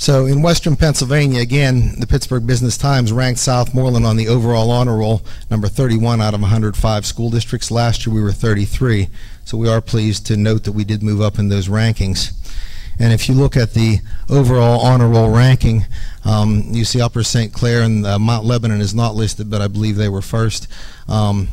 So in Western Pennsylvania, again, the Pittsburgh Business Times ranked Southmoreland on the overall honor roll, number 31 out of 105 school districts. Last year we were 33, so we are pleased to note that we did move up in those rankings. And if you look at the overall honor roll ranking, you see Upper St. Clair and Mount Lebanon is not listed, but I believe they were first. On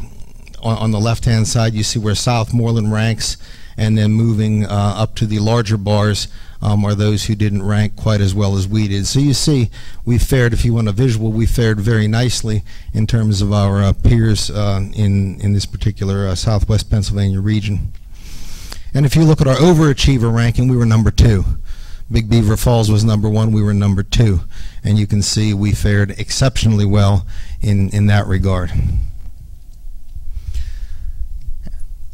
the left-hand side, you see where Southmoreland ranks, and then moving up to the larger bars are those who didn't rank quite as well as we did. So you see, we fared, if you want a visual, we fared very nicely in terms of our peers in this particular Southwest Pennsylvania region. And if you look at our overachiever ranking, we were number 2. Big Beaver Falls was number 1, we were number 2. And you can see we fared exceptionally well in that regard.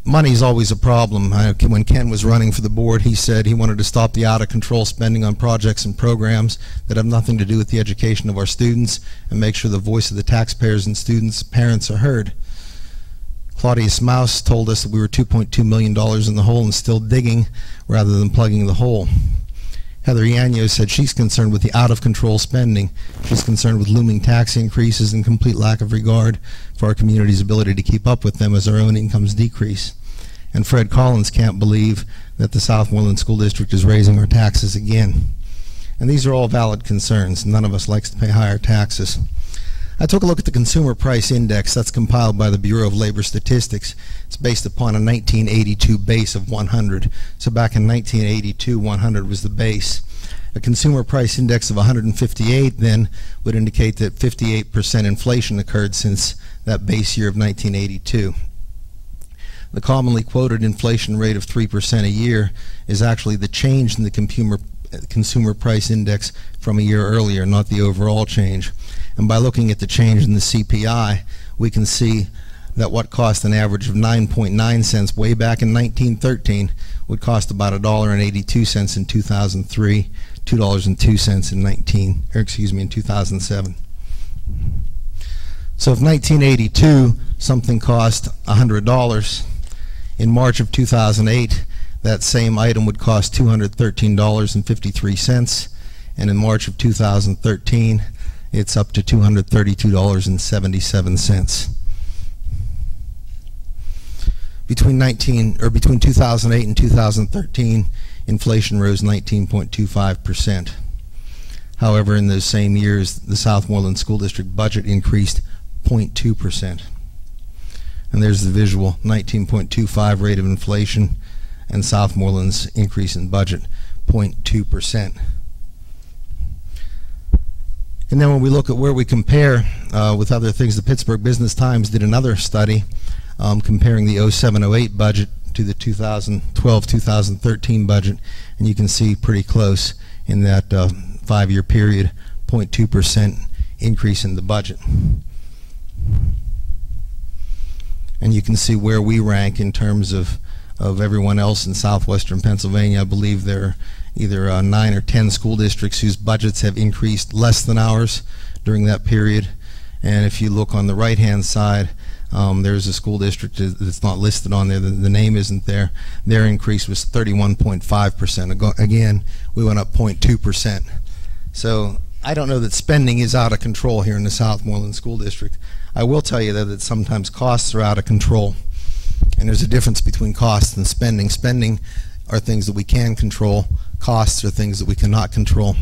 Money is always a problem. When Ken was running for the board, he said he wanted to stop the out-of-control spending on projects and programs that have nothing to do with the education of our students and make sure the voice of the taxpayers and students' parents are heard. Claudius Mouse told us that we were $2.2 million in the hole and still digging rather than plugging the hole. Heather Ianno said she's concerned with the out-of-control spending. She's concerned with looming tax increases and complete lack of regard for our community's ability to keep up with them as our own incomes decrease. And Fred Collins can't believe that the Southmoreland School District is raising our taxes again. And these are all valid concerns. None of us likes to pay higher taxes. I took a look at the Consumer Price Index that's compiled by the Bureau of Labor Statistics. It's based upon a 1982 base of 100. So back in 1982, 100 was the base. A Consumer Price Index of 158 then would indicate that 58% inflation occurred since that base year of 1982. The commonly quoted inflation rate of 3% a year is actually the change in the Consumer Price Index from a year earlier, not the overall change. And by looking at the change in the CPI, we can see that what cost an average of 9.9 cents way back in 1913 would cost about $1.82 in 2003, $2.02 in 2007. So if 1982 something cost $100, in March of 2008 that same item would cost $213.53, and in March of 2013 it's up to $232.77. Between 2008 and 2013, inflation rose 19.25%. However, in those same years, the Southmoreland School District budget increased 0.2%. And there's the visual, 19.25 rate of inflation, and Southmoreland's increase in budget, 0.2%. And then when we look at where we compare with other things, the Pittsburgh Business Times did another study comparing the 07-08 budget to the 2012-2013 budget, and you can see pretty close in that 5-year period, 0.2% increase in the budget. And you can see where we rank in terms of everyone else in southwestern Pennsylvania. I believe there are either 9 or 10 school districts whose budgets have increased less than ours during that period. And if you look on the right-hand side, there's a school district that's not listed on there. The name isn't there. Their increase was 31.5%. Again, we went up 0.2%. So I don't know that spending is out of control here in the Southmoreland School District. I will tell you, though, that sometimes costs are out of control. And there's a difference between costs and spending. Spending are things that we can control. Costs are things that we cannot control.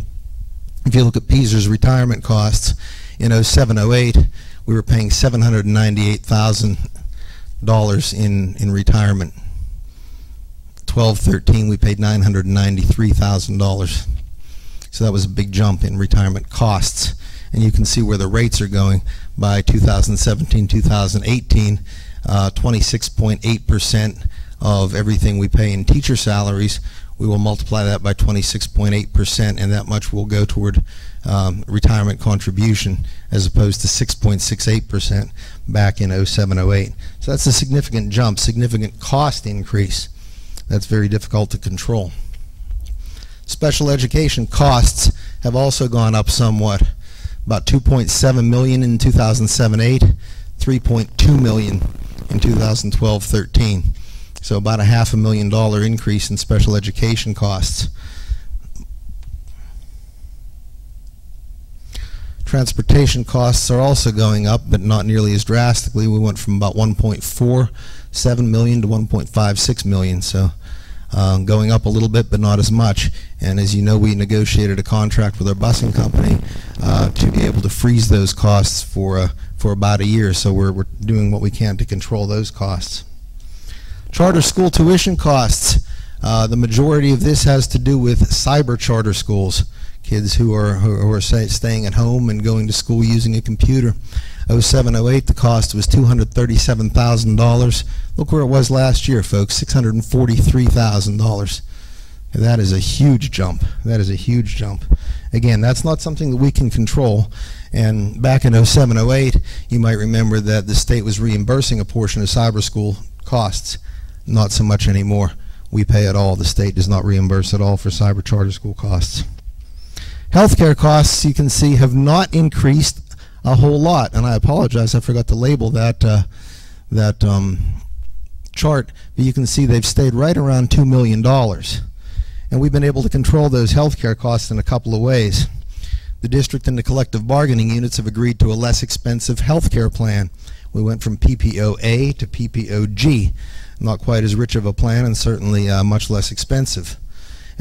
If you look at Peaser's retirement costs, in 07-08, we were paying $798,000 in retirement. 12-13, we paid $993,000. So that was a big jump in retirement costs. And you can see where the rates are going by 2017-2018, 26.8% of everything we pay in teacher salaries. We will multiply that by 26.8%, and that much will go toward retirement contribution, as opposed to 6.68% back in 07-08. So that's a significant jump, significant cost increase. That's very difficult to control. Special education costs have also gone up somewhat, about $2.7 million in 2007-08, $3.2 million in 2012-13. So about a $500,000 increase in special education costs. Transportation costs are also going up, but not nearly as drastically. We went from about 1.47 million to 1.56 million, so going up a little bit, but not as much. And as you know, we negotiated a contract with our busing company to be able to freeze those costs for about a year. So we're doing what we can to control those costs. Charter school tuition costs. The majority of this has to do with cyber charter schools. Kids who are staying at home and going to school using a computer. 07-08, the cost was $237,000. Look where it was last year, folks, $643,000. That is a huge jump. That is a huge jump. Again, that's not something that we can control. And back in 07-08, you might remember that the state was reimbursing a portion of cyber school costs. Not so much anymore. We pay it all. The state does not reimburse at all for cyber charter school costs. Healthcare costs, you can see, have not increased a whole lot, and I apologize, I forgot to label that chart, but you can see they've stayed right around $2 million. And we've been able to control those healthcare costs in a couple of ways. The district and the collective bargaining units have agreed to a less expensive healthcare plan. We went from PPO-A to PPO-G. Not quite as rich of a plan, and certainly much less expensive.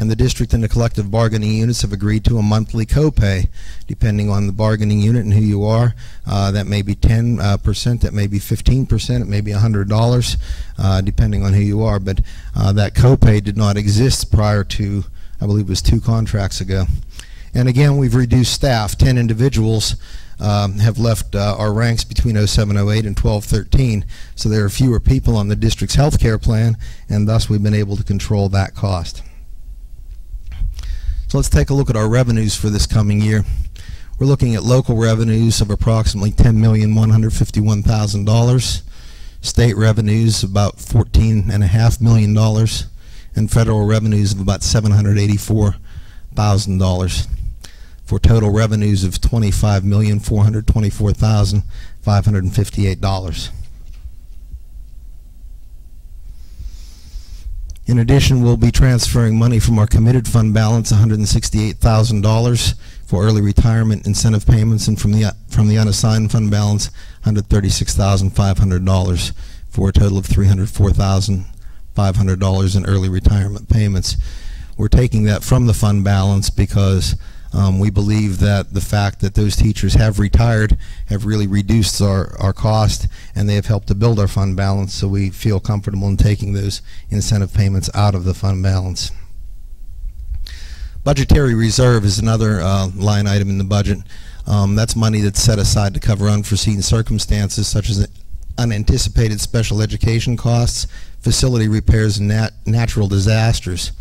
And the district and the collective bargaining units have agreed to a monthly copay, depending on the bargaining unit and who you are. That may be 10%, that may be 15%, it may be $100, depending on who you are. But that copay did not exist prior to, I believe it was 2 contracts ago. And again, we've reduced staff. 10 individuals have left our ranks between 07-08 and 12-13. So there are fewer people on the district's health care plan, and thus we've been able to control that cost. So let's take a look at our revenues for this coming year. We're looking at local revenues of approximately $10,151,000, state revenues about $14.5 million, and federal revenues of about $784,000, for total revenues of $25,424,558. In addition, we'll be transferring money from our committed fund balance, $168,000 for early retirement incentive payments, and from the unassigned fund balance, $136,500 for a total of $304,500 in early retirement payments. We're taking that from the fund balance because we believe that the fact that those teachers have retired have really reduced our cost, and they have helped to build our fund balance, so we feel comfortable in taking those incentive payments out of the fund balance. Budgetary reserve is another line item in the budget. That's money that's set aside to cover unforeseen circumstances such as unanticipated special education costs, facility repairs, and natural disasters.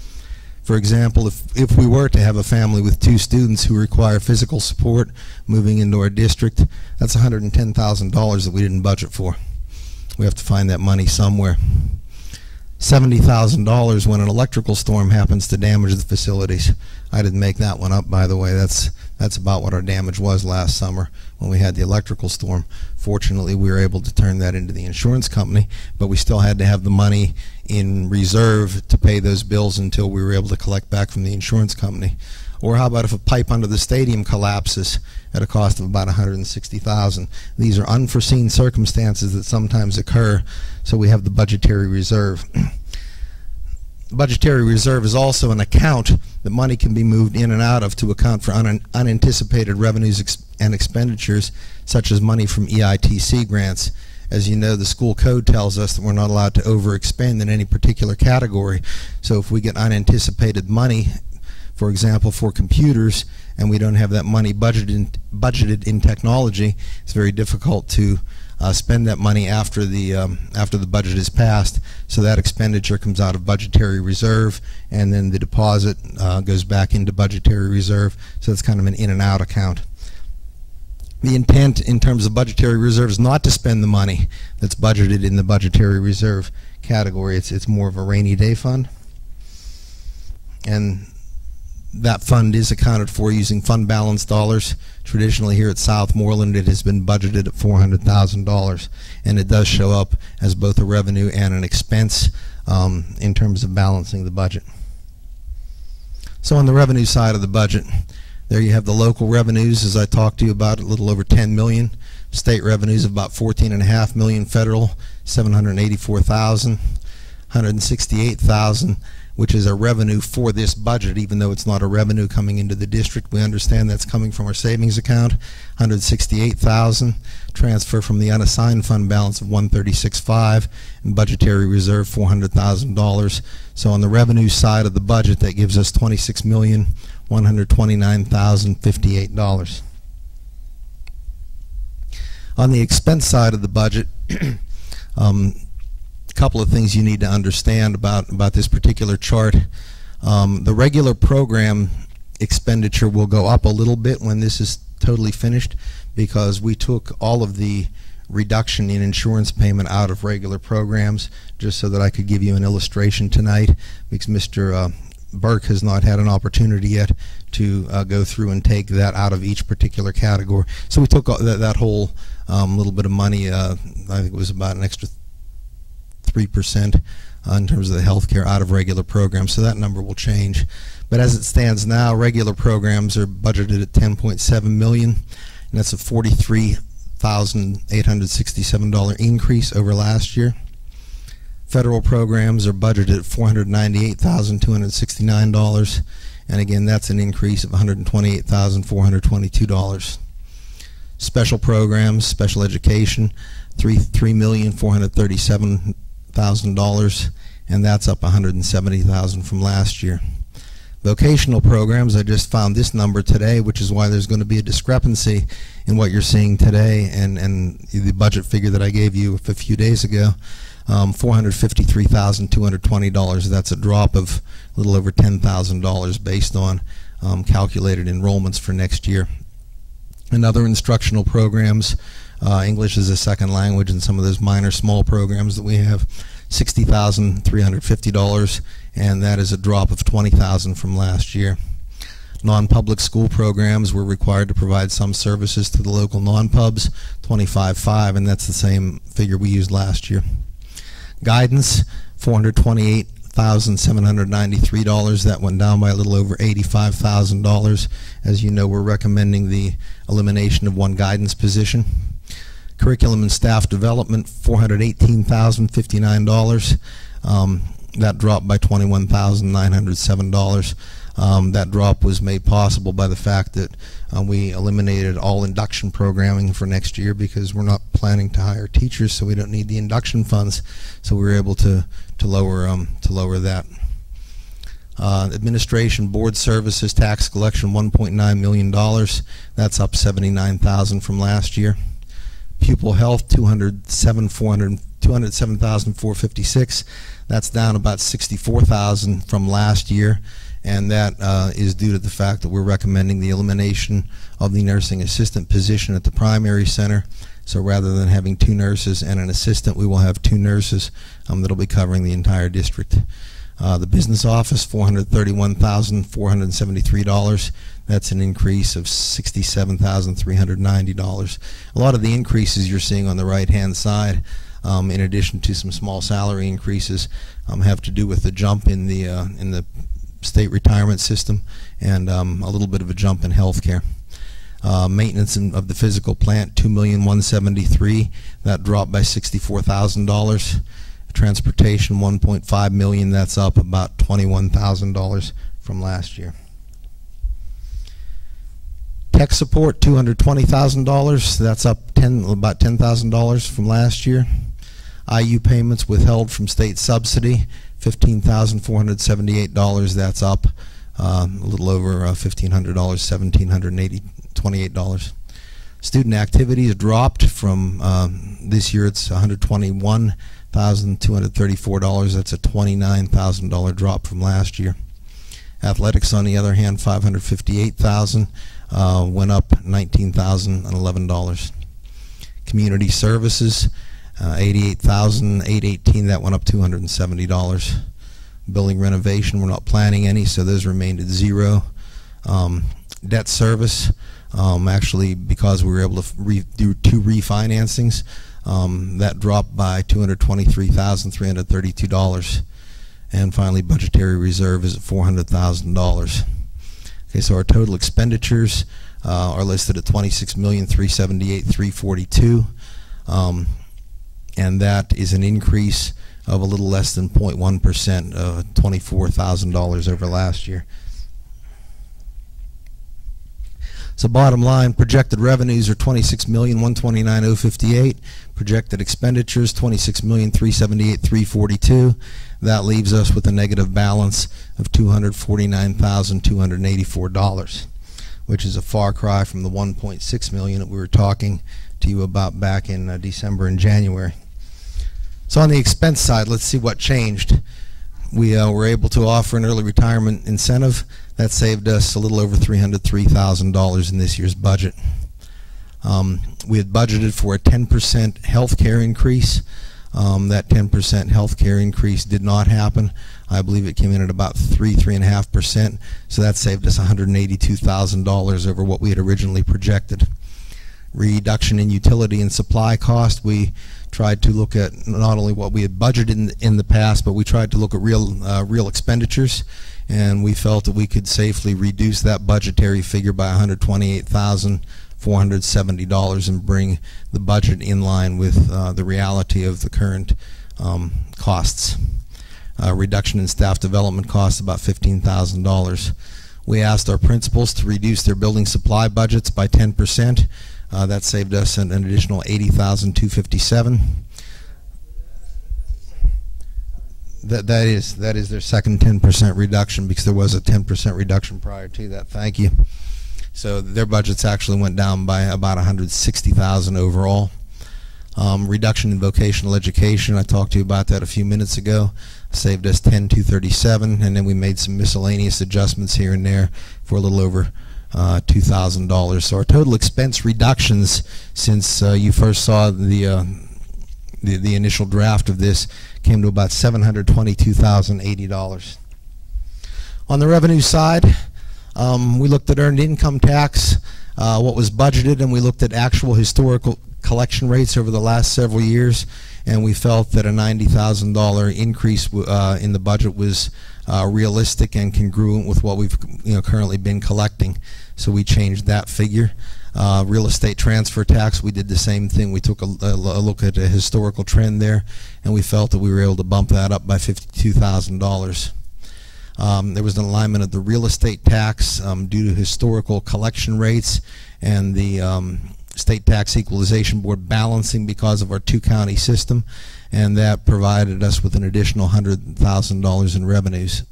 For example, if we were to have a family with 2 students who require physical support moving into our district, that's $110,000 that we didn't budget for. We have to find that money somewhere. $70,000 when an electrical storm happens to damage the facilities. I didn't make that one up, by the way. That's about what our damage was last summer when we had the electrical storm. Fortunately, we were able to turn that into the insurance company, but we still had to have the money in reserve to pay those bills until we were able to collect back from the insurance company. Or how about if a pipe under the stadium collapses at a cost of about $160,000? These are unforeseen circumstances that sometimes occur, so we have the budgetary reserve. The budgetary reserve is also an account that money can be moved in and out of to account for unanticipated revenues and expenditures, such as money from EITC grants. As you know, the school code tells us that we're not allowed to overexpend in any particular category. So if we get unanticipated money, for example, for computers, and we don't have that money budgeted in technology, it's very difficult to spend that money after the budget is passed. So that expenditure comes out of budgetary reserve, and then the deposit goes back into budgetary reserve. So it's kind of an in and out account. The intent in terms of budgetary reserve is not to spend the money that's budgeted in the budgetary reserve category. It's more of a rainy day fund, and that fund is accounted for using fund balance dollars. Traditionally here at Southmoreland, it has been budgeted at $400,000, and it does show up as both a revenue and an expense in terms of balancing the budget. So on the revenue side of the budget, There you have the local revenues, as I talked to you about, a little over $10 million. State revenues of about $14.5 million. Federal, $784,000. $168,000, which is a revenue for this budget, even though it's not a revenue coming into the district. We understand that's coming from our savings account. $168,000. Transfer from the unassigned fund balance of $136,500, and budgetary reserve $400,000. So on the revenue side of the budget, that gives us $26,129,058. On the expense side of the budget, couple of things you need to understand about this particular chart. The regular program expenditure will go up a little bit when this is totally finished, because we took all of the reduction in insurance payment out of regular programs, just so that I could give you an illustration tonight, because Mr. Burke has not had an opportunity yet to go through and take that out of each particular category. So we took that whole little bit of money, I think it was about an extra 3% in terms of the health care out of regular programs, so that number will change. But as it stands now, regular programs are budgeted at $10.7 million, and that's a $43,867 increase over last year. Federal programs are budgeted at $498,269, and again, that's an increase of $128,422. Special programs, special education, $3,437,000, and that's up $170,000 from last year. Vocational programs, I just found this number today, which is why there's going to be a discrepancy in what you're seeing today and the budget figure that I gave you a few days ago. $453,220. That's a drop of a little over $10,000 based on calculated enrollments for next year. And other instructional programs, English as a second language, and some of those minor small programs that we have, $60,350, and that is a drop of $20,000 from last year. Non-public school programs, were required to provide some services to the local non-pubs, $25,500, and that's the same figure we used last year. Guidance, $428,793. That went down by a little over $85,000. As you know, we're recommending the elimination of one guidance position. Curriculum and staff development, $418,059. That dropped by $21,907. That drop was made possible by the fact that we eliminated all induction programming for next year, because we're not planning to hire teachers, so we don't need the induction funds. So we were able to lower that. Administration, board services, tax collection, $1.9 million. That's up $79,000 from last year. Pupil health, $207,456. That's down about $64,000 from last year, and that is due to the fact that we're recommending the elimination of the nursing assistant position at the primary center. So rather than having 2 nurses and an assistant, we will have 2 nurses that'll be covering the entire district. The business office, $431,473. That's an increase of $67,390. A lot of the increases you're seeing on the right-hand side, in addition to some small salary increases, have to do with the jump in the state retirement system and a little bit of a jump in health care. Maintenance of the physical plant, $2,173,000. That dropped by $64,000. Transportation, $1.5 million. That's up about $21,000 from last year. Tech support, $220,000. That's up about $10,000 from last year. IU payments withheld from state subsidy, $15,478. That's up a little over $1,500, $1,728. Student activities dropped from this year. It's $121,234. That's a $29,000 drop from last year. Athletics, on the other hand, $558,000, went up $19,011. Community services, $88,818. That went up $270. Building renovation, we're not planning any, so those remained at zero. Debt service, actually, because we were able to do 2 refinancings, that dropped by $223,332. And finally, budgetary reserve is at $400,000. Okay, so our total expenditures are listed at $26,378,342, and that is an increase of a little less than 0.1%, $24,000 over last year. So bottom line, projected revenues are $26,129,058. Projected expenditures, $26,378,342. That leaves us with a negative balance of $249,284, which is a far cry from the $1.6 million that we were talking to you about back in December and January. So on the expense side, let's see what changed. We were able to offer an early retirement incentive. That saved us a little over $303,000 in this year's budget. We had budgeted for a 10% health care increase. That 10% health care increase did not happen. I believe it came in at about 3.5%. So that saved us $182,000 over what we had originally projected. Reduction in utility and supply cost. We tried to look at not only what we had budgeted in the past, but we tried to look at real expenditures, and we felt that we could safely reduce that budgetary figure by $128,470 and bring the budget in line with the reality of the current costs. Reduction in staff development costs, about $15,000. We asked our principals to reduce their building supply budgets by 10%. That saved us an additional $80,257. That is their second 10% reduction, because there was a 10% reduction prior to that. Thank you. So their budgets actually went down by about $160,000 overall. Reduction in vocational education, I talked to you about that a few minutes ago, saved us $10,237, and then we made some miscellaneous adjustments here and there for a little over $2,000. So our total expense reductions since you first saw the initial draft of this came to about $722,080. On the revenue side, we looked at earned income tax, what was budgeted, and we looked at actual historical collection rates over the last several years, and we felt that a $90,000 increase in the budget was realistic and congruent with what we've currently been collecting. So we changed that figure. Real estate transfer tax, we did the same thing. We took a look at a historical trend there, and we felt that we were able to bump that up by $52,000. There was an alignment of the real estate tax due to historical collection rates and the State Tax Equalization Board balancing because of our two-county system, and that provided us with an additional $100,000 in revenues.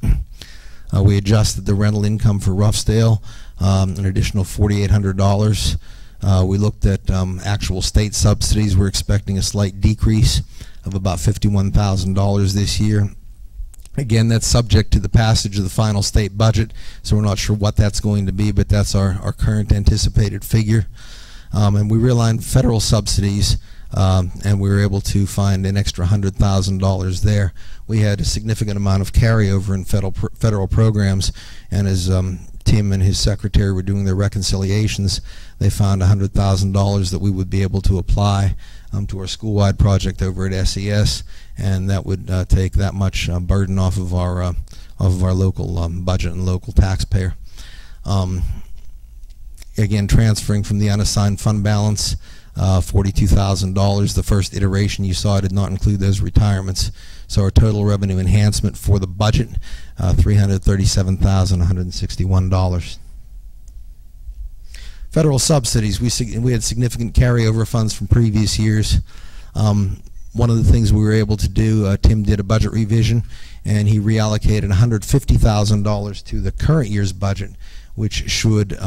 We adjusted the rental income for Roughdale, an additional $4,800. We looked at actual state subsidies. We're expecting a slight decrease of about $51,000 this year. Again, that's subject to the passage of the final state budget, so we're not sure what that's going to be, but that's our current anticipated figure. And we realigned federal subsidies, and we were able to find an extra $100,000 there. We had a significant amount of carryover in federal programs, and as Tim and his secretary were doing their reconciliations, they found $100,000 that we would be able to apply to our school-wide project over at SES, and that would take that much burden off of our local budget and local taxpayer. Again, transferring from the unassigned fund balance, $42,000. The first iteration you saw did not include those retirements. So our total revenue enhancement for the budget, $337,161. Federal subsidies, we had significant carryover funds from previous years. One of the things we were able to do, Tim did a budget revision, and he reallocated $150,000 to the current year's budget, which should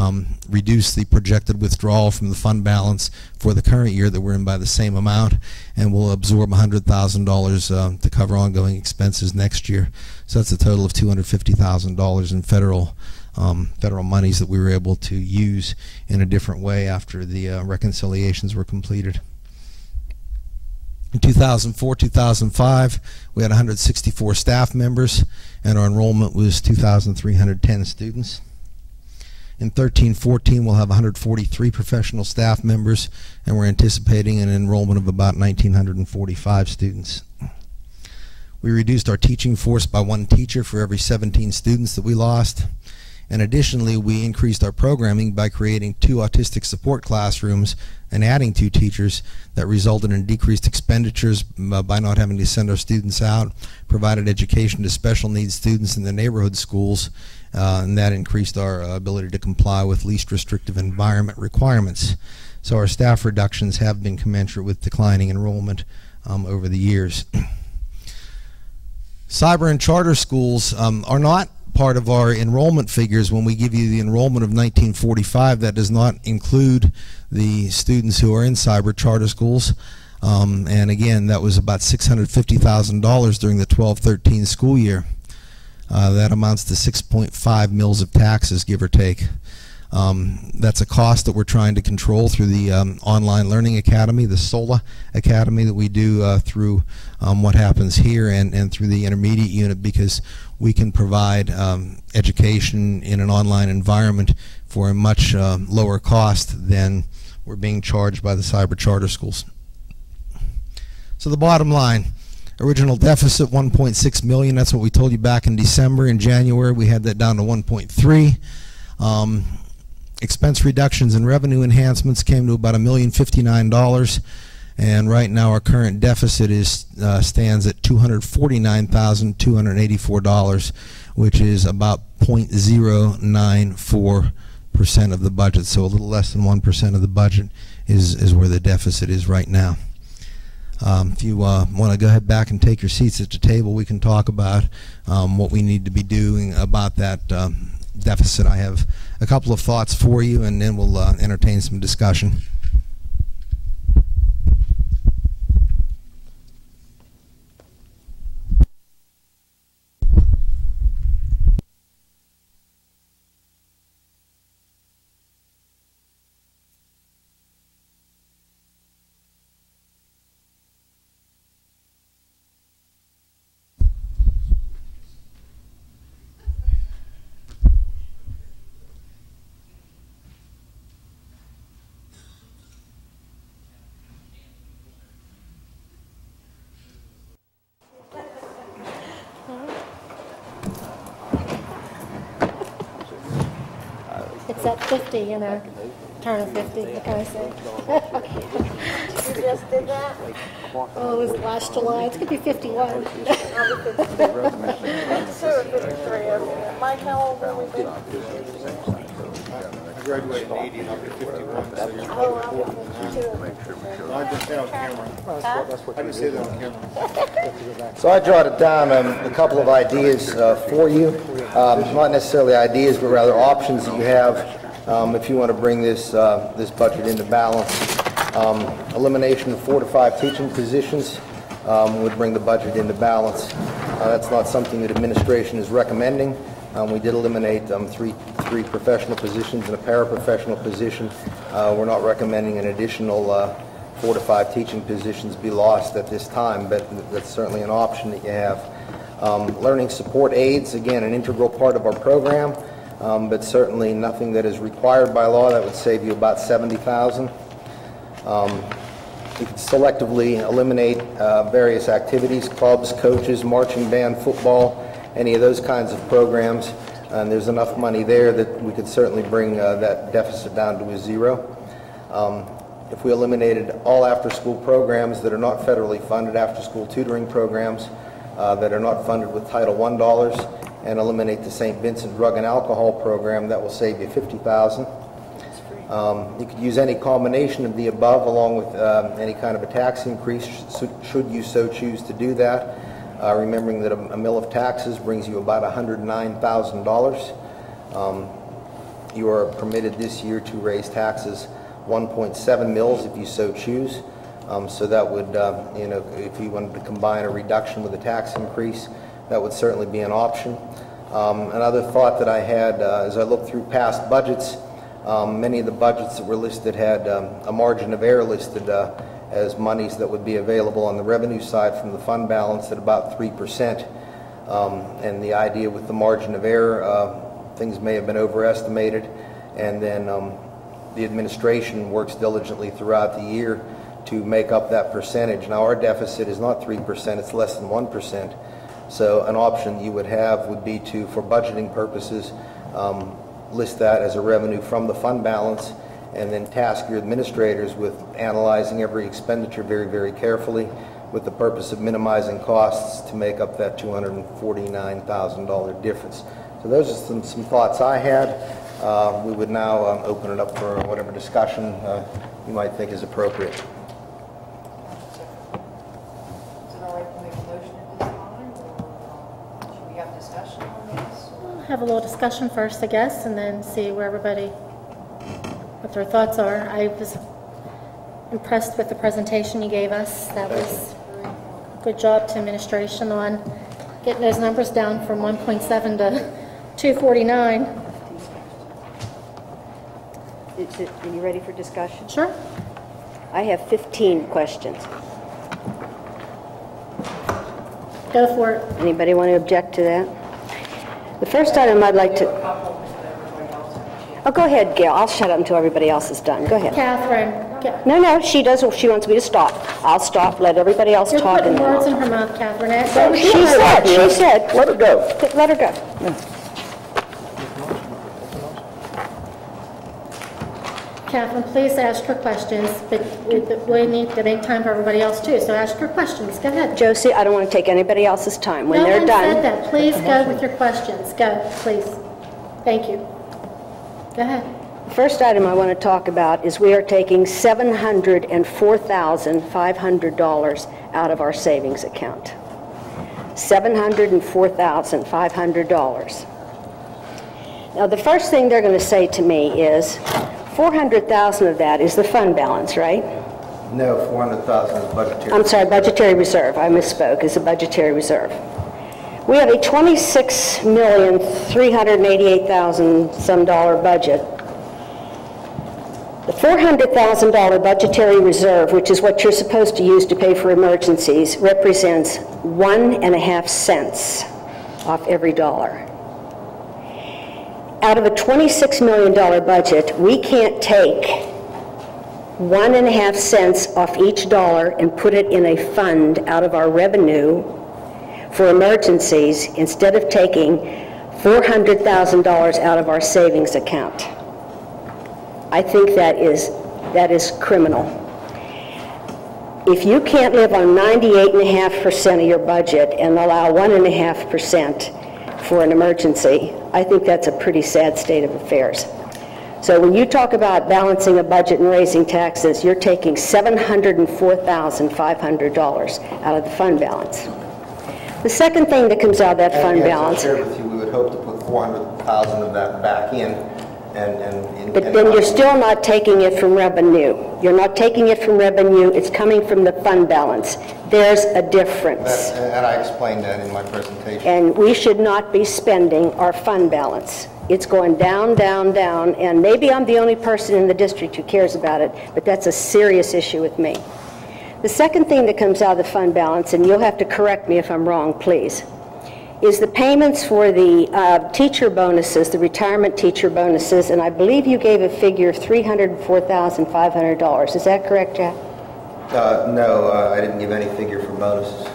reduce the projected withdrawal from the fund balance for the current year that we're in by the same amount, and we'll absorb $100,000 to cover ongoing expenses next year. So that's a total of $250,000 in federal monies that we were able to use in a different way after the reconciliations were completed. In 2004-2005, we had 164 staff members, and our enrollment was 2,310 students. In 13-14, we'll have 143 professional staff members, and we're anticipating an enrollment of about 1,945 students. We reduced our teaching force by 1 teacher for every 17 students that we lost. And additionally, we increased our programming by creating 2 autistic support classrooms and adding 2 teachers that resulted in decreased expenditures by not having to send our students out, provided education to special needs students in the neighborhood schools, and that increased our ability to comply with least restrictive environment requirements. So our staff reductions have been commensurate with declining enrollment over the years. Cyber and charter schools are not part of our enrollment figures. When we give you the enrollment of 1945, that does not include the students who are in cyber charter schools. And again, that was about $650,000 during the 12-13 school year. That amounts to 6.5 mils of taxes, give or take. That's a cost that we're trying to control through the Online Learning Academy, the SOLA Academy that we do through What Happens Here and through the intermediate unit, because we can provide education in an online environment for a much lower cost than we're being charged by the cyber charter schools. So the bottom line, original deficit $1.6 million. That's what we told you back in December. In January we had that down to 1.3. Expense reductions and revenue enhancements came to about $1,059,000, and right now our current deficit stands at $249,284, which is about 0.094% of the budget. So a little less than 1% of the budget is where the deficit is right now. If you want to go ahead back and take your seats at the table, we can talk about what we need to be doing about that deficit. I have a couple of thoughts for you, and then we'll entertain some discussion. It's at 50, you know, turn of 50, what can I say? You just did that? Oh, it was last July, it's going to be 51. So 53 of you. Mike, how old will we be? I graduated in 80 and I'll be 51. So you're Oh, I'll be 52. I just say on camera. I just say that on camera. So I jotted down a couple of ideas for you, not necessarily ideas, but rather options that you have if you want to bring this budget into balance. Elimination of 4 to 5 teaching positions would bring the budget into balance. That's not something that administration is recommending. We did eliminate three professional positions and a paraprofessional position. We're not recommending an additional 4 to 5 teaching positions be lost at this time, but that's certainly an option that you have. Learning support aids, again, an integral part of our program, but certainly nothing that is required by law. That would save you about $70,000. You could selectively eliminate various activities, clubs, coaches, marching band, football, any of those kinds of programs, and there's enough money there that we could certainly bring that deficit down to a 0. If we eliminated all after-school programs that are not federally funded, after-school tutoring programs that are not funded with Title I dollars, and eliminate the St. Vincent Drug and Alcohol program, that will save you $50,000. You could use any combination of the above along with any kind of a tax increase should you so choose to do that. Remembering that a mill of taxes brings you about $109,000. You are permitted this year to raise taxes 1.7 mils if you so choose. So that would, if you wanted to combine a reduction with a tax increase, that would certainly be an option. Another thought that I had as I looked through past budgets, many of the budgets that were listed had a margin of error listed as monies that would be available on the revenue side from the fund balance at about 3%. And the idea with the margin of error, things may have been overestimated, and then the administration works diligently throughout the year to make up that percentage. Now our deficit is not 3%, it's less than 1%. So an option you would have would be to, for budgeting purposes, list that as a revenue from the fund balance, and then task your administrators with analyzing every expenditure very, very carefully with the purpose of minimizing costs to make up that $249,000 difference. So those are some thoughts I had. We would now open it up for whatever discussion you might think is appropriate. Is it all right to make a motion at this time, or should we have discussion on this? Have a little discussion first, I guess, and then see where everybody, what their thoughts are. I was impressed with the presentation you gave us. That was a good job to administration on getting those numbers down from 1.7 to 249. Are you ready for discussion? Sure. I have 15 questions. Go for it. Anybody want to object to that? The first item I'd like to... Oh, go ahead, Gail. I'll shut up until everybody else is done. Go ahead. Catherine, No, she does. She wants me to stop. I'll stop. Let everybody else you're talk. putting words in her mouth, Catherine. She said. Let her go. Let her go. Catherine, please ask her questions, but we need to make time for everybody else too, so ask her questions. Go ahead. Josie, I don't want to take anybody else's time. When No they're one done... said that. Please go with your questions. Go, please. Thank you. Go ahead. The first item I want to talk about is we are taking $704,500 out of our savings account. $704,500. Now, the first thing they're going to say to me is, $400,000 of that is the fund balance, right? No, $400,000 is budgetary. I'm sorry, budgetary reserve. I misspoke. It's a budgetary reserve. We have a $26,388,000 some budget. The $400,000 budgetary reserve, which is what you're supposed to use to pay for emergencies, represents 1.5 cents off every dollar. Out of a $26 million budget, we can't take 1.5 cents off each dollar and put it in a fund out of our revenue for emergencies instead of taking $400,000 out of our savings account. I think that is criminal. If you can't live on 98.5% of your budget and allow 1.5% for an emergency, I think that's a pretty sad state of affairs. So when you talk about balancing a budget and raising taxes, you're taking $704,500 out of the fund balance. The second thing that comes out of that fund balance... To share with you, we would hope to put $400,000 of that back in. But then you're still not taking it from revenue. You're not taking it from revenue. It's coming from the fund balance. There's a difference. And I explained that in my presentation. And we should not be spending our fund balance. It's going down, down, down, and maybe I'm the only person in the district who cares about it, but that's a serious issue with me. The second thing that comes out of the fund balance, and you'll have to correct me if I'm wrong, please, is the payments for the teacher bonuses, the retirement teacher bonuses, and I believe you gave a figure of $304,500. Is that correct, Jack? No, I didn't give any figure for bonuses.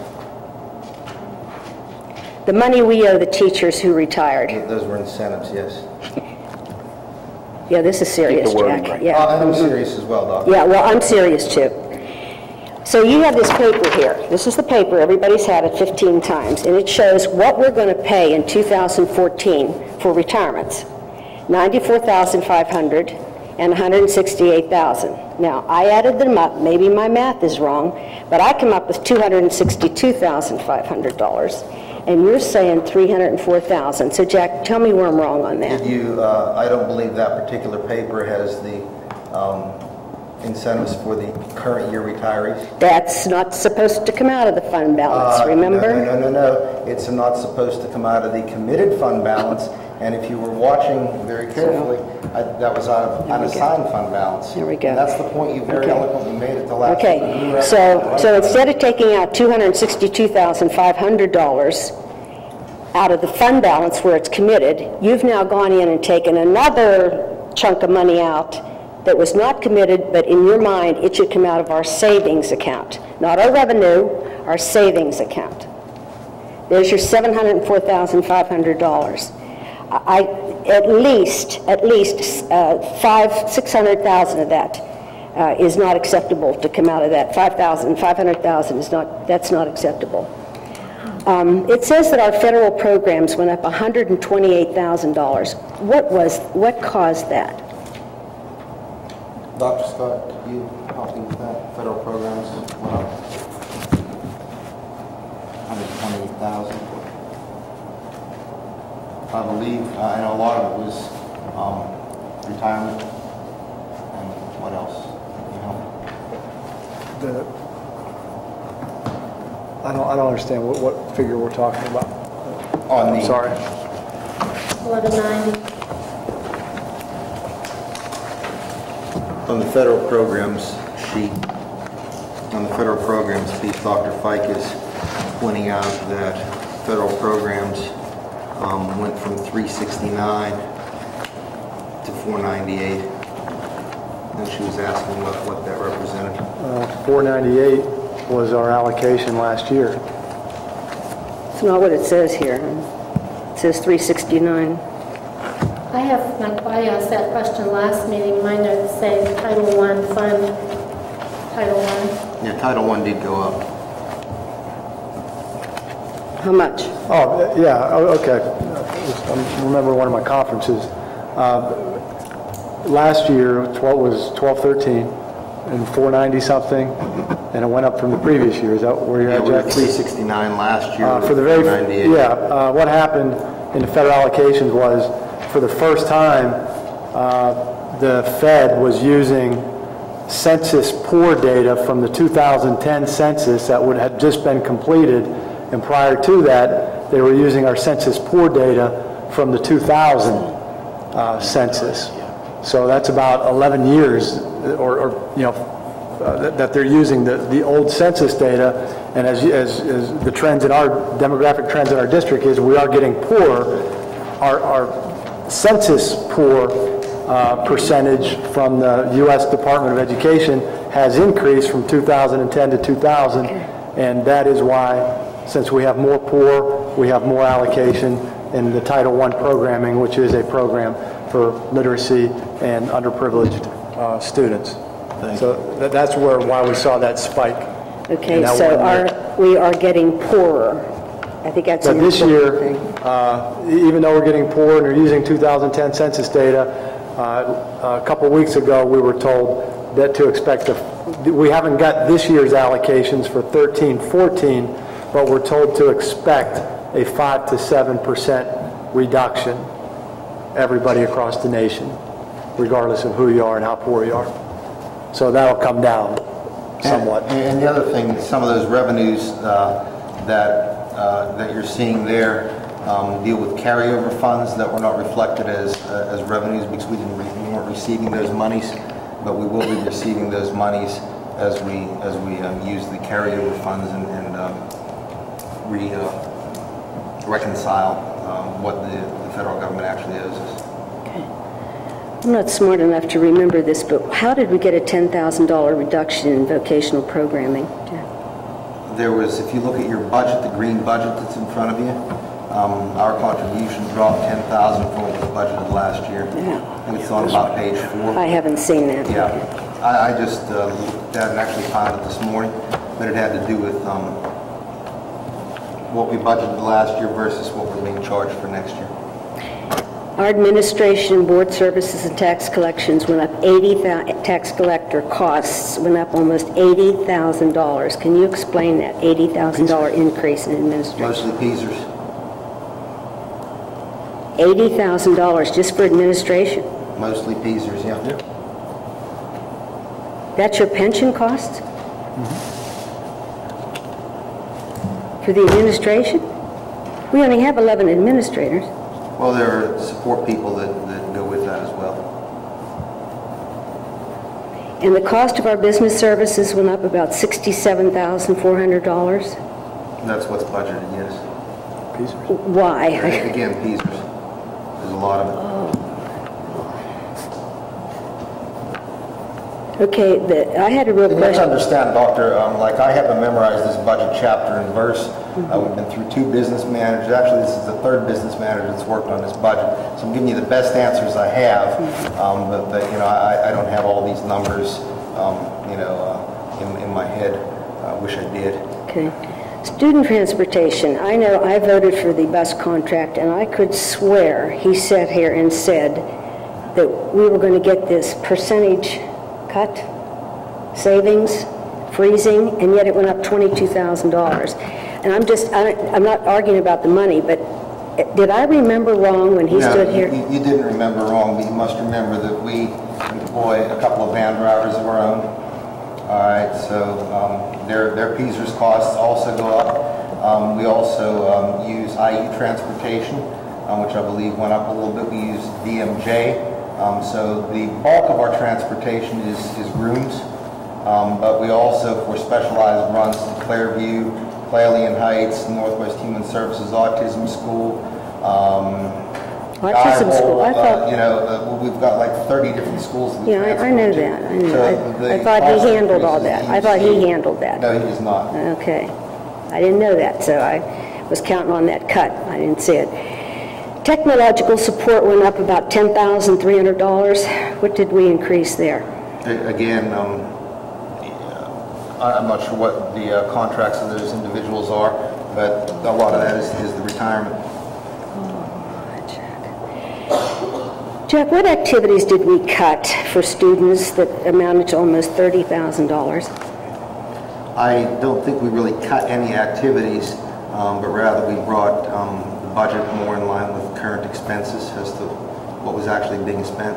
The money we owe the teachers who retired. Those were incentives, yes. Yeah, this is serious, Jack. Right. Yeah. I'm serious as well, Doctor. Yeah, well, I'm serious too. So you have this paper here. This is the paper. Everybody's had it 15 times. And it shows what we're going to pay in 2014 for retirements. $94,500 and $168,000. Now, I added them up. Maybe my math is wrong, but I come up with $262,500. And you're saying $304,000. So, Jack, tell me where I'm wrong on that. I don't believe that particular paper has the incentives for the current year retirees. That's not supposed to come out of the fund balance, remember? No. It's not supposed to come out of the committed fund balance. And if you were watching very carefully, that was out of unassigned fund balance. There we go. And that's the point you very eloquently made at the last Okay, meeting. so instead of taking out $262,500 out of the fund balance where it's committed, you've now gone in and taken another chunk of money out that was not committed, but in your mind, it should come out of our savings account. Not our revenue, our savings account. There's your $704,500. at least, $600,000 of that is not acceptable to come out of that. $500,000 is not, that's not acceptable. It says that our federal programs went up $128,000. What caused that? Dr. Scott, could you help me with that? Federal programs went up 128,000. I believe, I know a lot of it was retirement, and what else? I don't understand what figure we're talking about. On the, Sorry. 1190. on the federal programs sheet, on the federal programs piece, Dr. Fike is pointing out that federal programs went from 369 to 498, and she was asking what that represented. 498 was our allocation last year. It's not what it says here. It says 369. I asked that question last meeting. My notes say Title I fund, Title I. Yeah, Title I did go up. How much? Oh, yeah, okay. I remember one of my conferences. Last year, was 1213 and 490 something, and it went up from the previous year. Is that where you're Yeah, at, we were Jeff? 369 last year. For the very, 498. what happened in the federal allocations was, for the first time, the Fed was using census poor data from the 2010 census that had just been completed, and prior to that, they were using our census poor data from the 2000 census. So that's about 11 years, that they're using the old census data, and as the trends in our demographic trends in our district is, we are getting poorer. Our census poor percentage from the U.S. Department of Education has increased from 2010 to 2000, and that is why, since we have more poor, we have more allocation in the Title I programming, which is a program for literacy and underprivileged students. So that's why we saw that spike. Okay, so we are getting poorer. I think that's an But this important year, thing. even though we're getting poor and they're using 2010 census data, a couple weeks ago we were told that to expect we haven't got this year's allocations for 13-14, but we're told to expect a 5 to 7% reduction, everybody across the nation, regardless of who you are and how poor you are. So that'll come down somewhat. And the other thing, some of those revenues that you're seeing there deal with carryover funds that were not reflected as revenues because we weren't receiving those monies, but we will be receiving those monies as we use the carryover funds and reconcile what the federal government actually owes us. I'm not smart enough to remember this, but how did we get a $10,000 reduction in vocational programming? There was, if you look at your budget, the green budget that's in front of you, our contribution dropped $10,000 from what was budgeted last year. Yeah. And it's on about page 4. I haven't seen that. Yeah. I just looked at it and actually found it this morning, but it had to do with what we budgeted last year versus what we're being charged for next year. Our administration, board services, and tax collections went up tax collector costs went up almost $80,000. Can you explain that $80,000 increase in administration? Mostly Peasers. $80,000 just for administration? Mostly Peasers, yeah. That's your pension costs? Mm-hmm. For the administration? We only have 11 administrators. Well, there are support people that go with that as well. And the cost of our business services went up about $67,400. That's what's budgeted, yes. Peasers. Why? Again, Peasers. There's a lot of it. Okay, I had a real You have to question. understand, Doctor, like I haven't memorized this budget chapter and verse. We've been through 2 business managers. Actually, this is the 3rd business manager that's worked on this budget. So I'm giving you the best answers I have, but you know, I don't have all these numbers, you know, in my head. I wish I did. Okay. Student transportation, I know I voted for the bus contract, and I could swear he sat here and said that we were going to get this percentage cut, savings, freezing, and yet it went up $22,000. And I'm not arguing about the money, but did I remember wrong when he stood here? You didn't remember wrong, but you must remember that we employ a couple of van drivers of our own. All right, so their PSERS costs also go up. We also use IE transportation, which I believe went up a little bit. We use DMJ. So the bulk of our transportation is rooms, but we also, for specialized runs to Clairview, Clalion Heights, Northwest Human Services Autism School, Autism school, I thought, you know, we've got like 30 different schools. That we yeah, I know transport to. that. I know. So I the thought cost he handled all increases that. I thought he usually- handled that. No, he does not. Okay. I didn't know that, so I was counting on that cut. I didn't see it. Technological support went up about $10,300. What did we increase there? Again, I'm not sure what the contracts of those individuals are, but a lot of that is the retirement. Jack, what activities did we cut for students that amounted to almost $30,000? I don't think we really cut any activities, but rather we brought the budget more in line with current expenses as to what was actually being spent.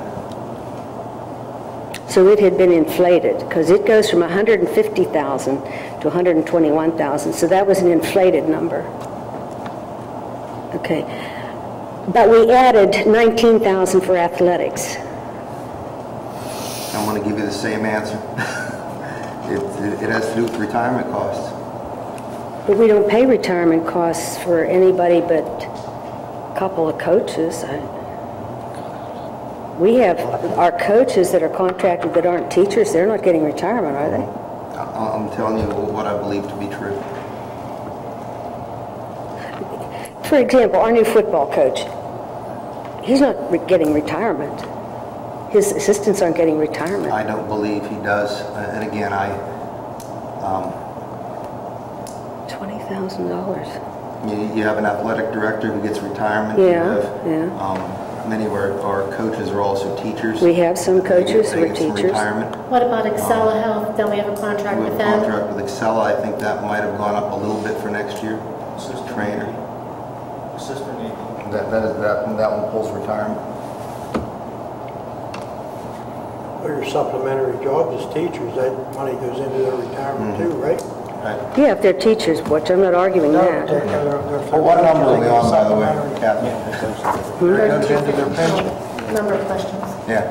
So it had been inflated, because it goes from $150,000 to $121,000, so that was an inflated number. Okay. But we added $19,000 for athletics. I'm going to give you the same answer. It has to do with retirement costs. But we don't pay retirement costs for anybody but a couple of coaches. We have our coaches that are contracted that aren't teachers. They're not getting retirement, are they? I'm telling you what I believe to be true. For example, our new football coach, he's not getting retirement. His assistants aren't getting retirement. I don't believe he does. And again, $20,000. you have an athletic director who gets retirement. Yeah, yeah. Many of our coaches are also teachers. We have some coaches who They are get some teachers. retirement. What about Excella Health? Don't we have a contract We with have a them? contract with Excella. I think that might have gone up a little bit for next year. Trainer. Assistant AD. That one pulls retirement. For your supplementary jobs as teachers, that money goes into their retirement too, right? Right. Yeah, if they're teachers, which I'm not arguing that. Well, what number are we on, by the way, Kathy? It goes into their pension. Number of questions. Yeah.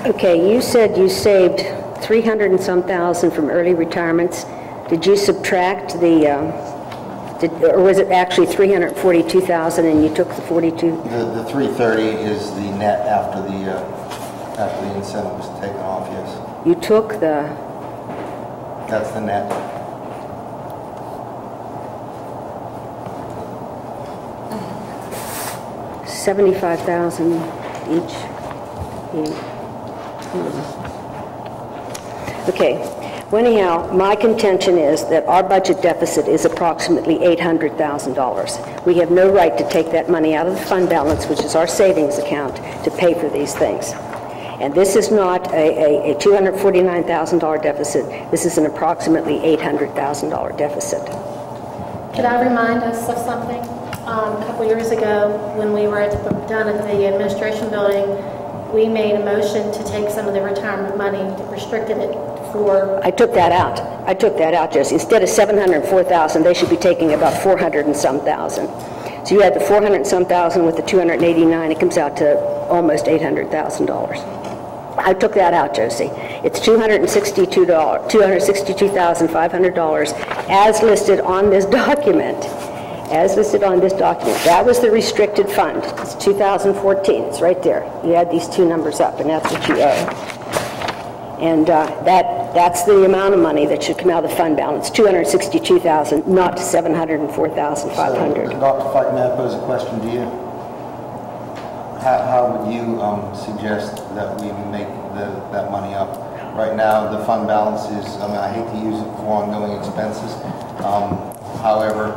Okay, you said you saved 300 and some thousand from early retirements. Did you subtract the, or was it actually 342,000 and you took the 42? The 330 is the net after the incentive was taken off, yes. You took the, That's the net. $75,000 each. Okay. Well, anyhow, my contention is that our budget deficit is approximately $800,000. We have no right to take that money out of the fund balance, which is our savings account, to pay for these things. And this is not a $249,000 deficit. This is an approximately $800,000 deficit. Could I remind us of something? A couple years ago, when we were down at the administration building, we made a motion to take some of the retirement money, to restricted it for... I took that out. I took that out, Josie. Instead of $704,000, they should be taking about $400 and some thousand. So you had the $400 and some thousand with the $289, it comes out to almost $800,000. I took that out, Josie. It's $262,500 as listed on this document. As listed on this document. That was the restricted fund. It's 2014. It's right there. You add these two numbers up, and that's what you owe. And that's the amount of money that should come out of the fund balance, $262,000, not $704,500. Dr. Fike, may I pose a question to you? How would you suggest that we make that money up? Right now, the fund balance is, I hate to use it for ongoing expenses. However,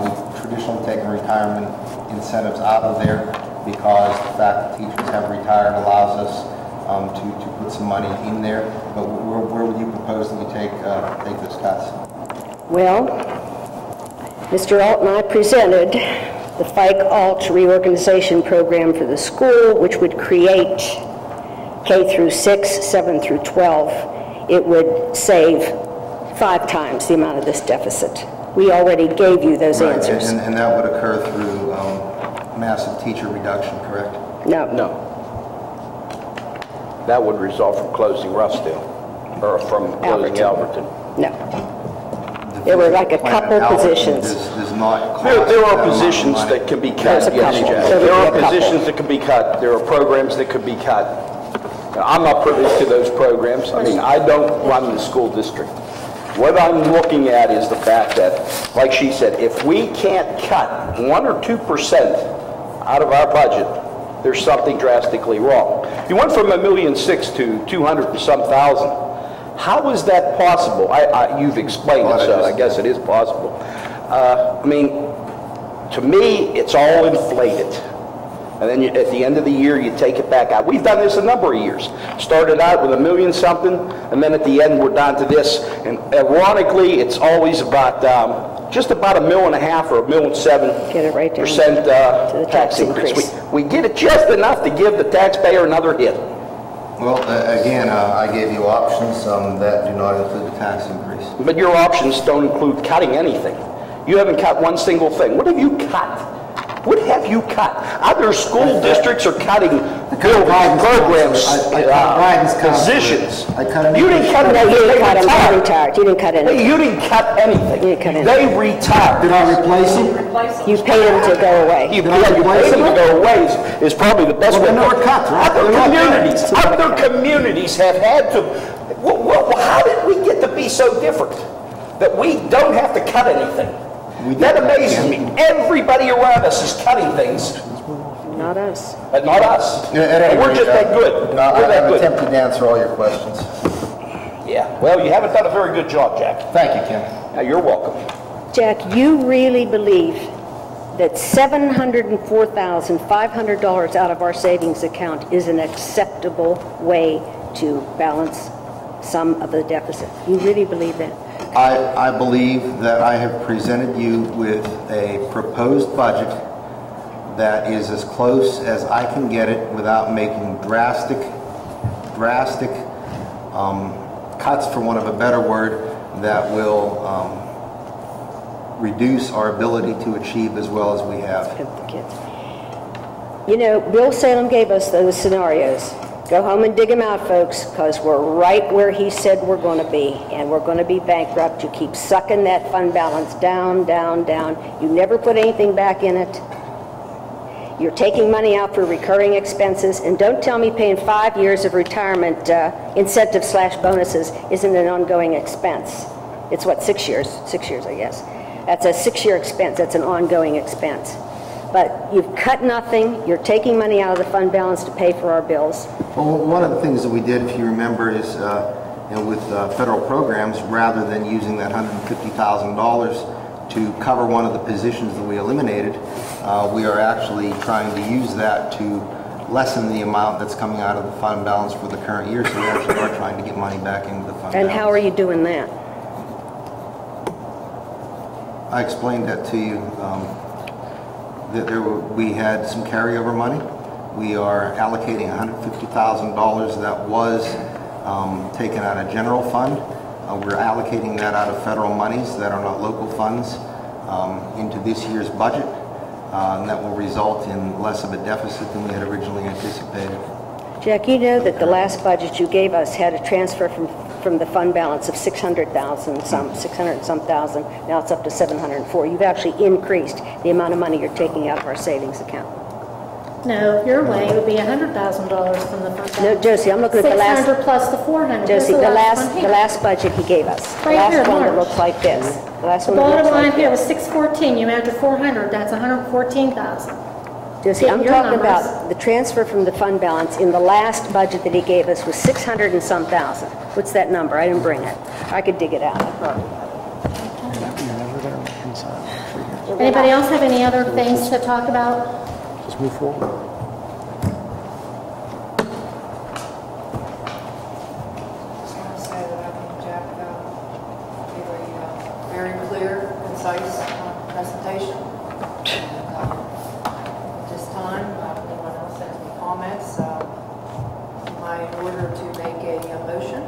we've traditionally taken retirement incentives out of there because the fact that teachers have retired allows us to put some money in there. But where would you propose that we take those cuts? Well, Mr. Alt and I presented the Fike Alt reorganization program for the school, which would create K through 6, 7 through 12. It would save 5 times the amount of this deficit. We already gave you those answers. And that would occur through massive teacher reduction, correct? No. No. That would result from closing Roughdale, or from closing Alberton. No. There were like a couple positions. There are positions that can be cut, yes, Jack. There are positions that can be cut. There are programs that could be cut. I'm not privy to those programs. I mean, I don't run the school district. What I'm looking at is the fact that, like she said, if we can't cut 1 or 2% out of our budget, there's something drastically wrong. You went from $1.6 million to 200 and some thousand. How is that possible? You've explained it, so I guess it is possible. I mean, to me, it's all inflated. And then at the end of the year, you take it back out. We've done this a number of years. Started out with $1 million something, and then at the end, we're down to this. And ironically, it's always about just about $1.5 million or $1.7 million to the tax increase. We get it just enough to give the taxpayer another hit. Well, again, I gave you options that do not include the tax increase. But your options don't include cutting anything. You haven't cut one single thing. What have you cut? What have you cut? Other school districts are cutting programs, positions. You didn't cut No, you didn't cut them. They retired. You didn't cut anything. You didn't cut anything. You didn't cut anything. They retired. Did I replace them? You paid them to go away. You paid them to go away is probably the best way. Well, then they were cut, right? Other communities have had to. Well, how did we get to be so different that we don't have to cut anything? That amazes me. Everybody around us is cutting things. Not us. But not us. We're just that good. We're that good. I'm attempting to answer all your questions. Yeah. Well, you haven't done a very good job, Jack. Thank you, Kim. Now, you're welcome. Jack, you really believe that $704,500 out of our savings account is an acceptable way to balance some of the deficit? You really believe that? I believe that I have presented you with a proposed budget that is as close as I can get it without making drastic cuts, for want of a better word, that will reduce our ability to achieve as well as we have. You know, Bill Salem gave us those scenarios. Go home and dig them out, folks, because we're right where he said we're going to be, and we're going to be bankrupt. You keep sucking that fund balance down, down, down. You never put anything back in it. You're taking money out for recurring expenses, and don't tell me paying 5 years of retirement incentive/bonuses isn't an ongoing expense. It's what, 6 years? 6 years, I guess. That's a 6-year expense. That's an ongoing expense. But you've cut nothing. You're taking money out of the fund balance to pay for our bills. Well, one of the things that we did, if you remember, is with federal programs, rather than using that $150,000 to cover one of the positions that we eliminated, we are actually trying to use that to lessen the amount that's coming out of the fund balance for the current year. So we actually are trying to get money back into the fund balance. And how are you doing that? I explained that to you. We had some carryover money. We are allocating $150,000 that was taken out of general fund. We're allocating that out of federal monies that are not local funds into this year's budget, and that will result in less of a deficit than we had originally anticipated. Jack, you know that the last budget you gave us had a transfer from the fund balance of 600,000, some 600 and some thousand. Now it's up to 704. You've actually increased the amount of money you're taking out of our savings account. No, your way would be $100,000 from the fund balance. No, Josie, I'm looking at the last... 600 plus the 400. Here's Josie, the last, one the here. last budget he gave us. The Right here, last one that March. looks like this. The last The one that bottom looks line like here was this. 614, you add the 400, that's 114,000. Josie, I'm Your talking numbers. about the transfer from the fund balance in the last budget that he gave us was 600 and some thousand. What's that number? I didn't bring it. I could dig it out. Anybody else have any other things to talk about? Just move forward. Just want to say that I think Jack gave a very clear, concise presentation. And, at this time, if anyone else has any comments, am I in order to make a motion?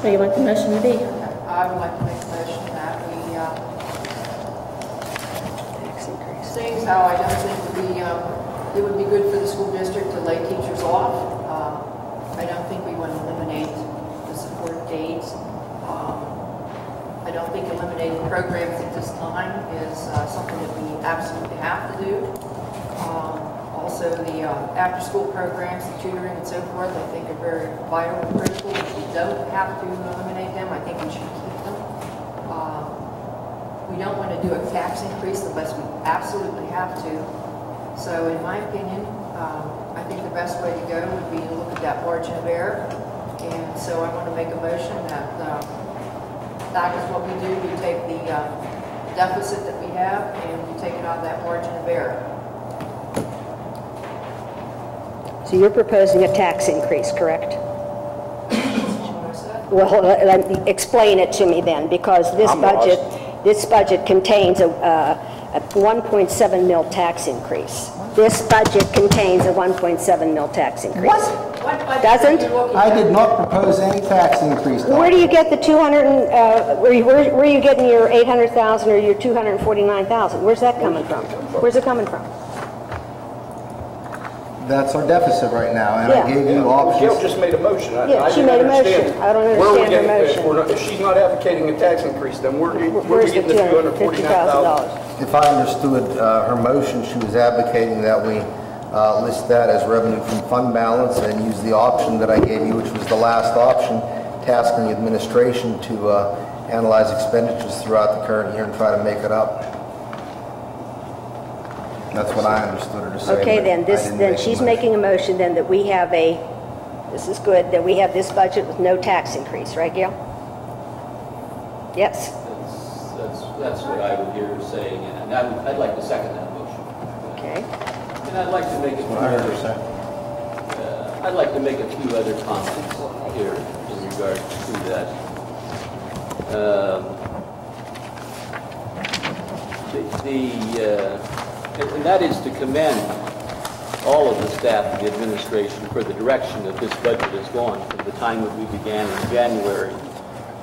What do you want the motion to be? I would like to make a motion that we, seeing as how I don't think it would be good for the school district to lay teachers off. I don't think we want to eliminate the support aides. I don't think eliminating programs at this time is something that we absolutely have to do. Also, the after-school programs, the tutoring and so forth, I think are very vital and critical. If we don't have to eliminate them, I think we should keep them. We don't want to do a tax increase unless we absolutely have to. So in my opinion, I think the best way to go would be to look at that margin of error. And so I want to make a motion that that is what we do. We take the deficit that we have and we take it out of that margin of error. So you're proposing a tax increase, correct? That's what I said. Well, let me explain it to me then, because this I'm lost. budget contains a 1.7 mil tax increase. This budget contains a 1.7 mil tax increase. What budget Doesn't? are you looking I at? did not propose any tax increase. Where do you get the 200? Where are you getting your 800,000 or your 249,000? Where's that coming from? Where's it coming from? That's our deficit right now, and Yeah. I gave you Gail options. just made a motion. Yeah, she made a motion. I don't Where are we understand her getting- if motion. we're not- If she's not advocating a tax increase, then where are we Where's the getting the $249,000? $250,000? If I understood her motion, she was advocating that we list that as revenue from fund balance and use the option that I gave you, which was the last option, tasking the administration to analyze expenditures throughout the current year and try to make it up. That's what I understood her to say. Okay, but then I this, didn't then make a she's motion. making a motion then that we have a, this is good, that we have this budget with no tax increase, right, Gail? Yes? That's what I would hear her saying, and I'd like to second that motion. Okay. And I'd like to make it What I heard her say. I'd like to make a few other comments here in regard to that. And that is to commend all of the staff and the administration for the direction that this budget has gone from the time that we began in January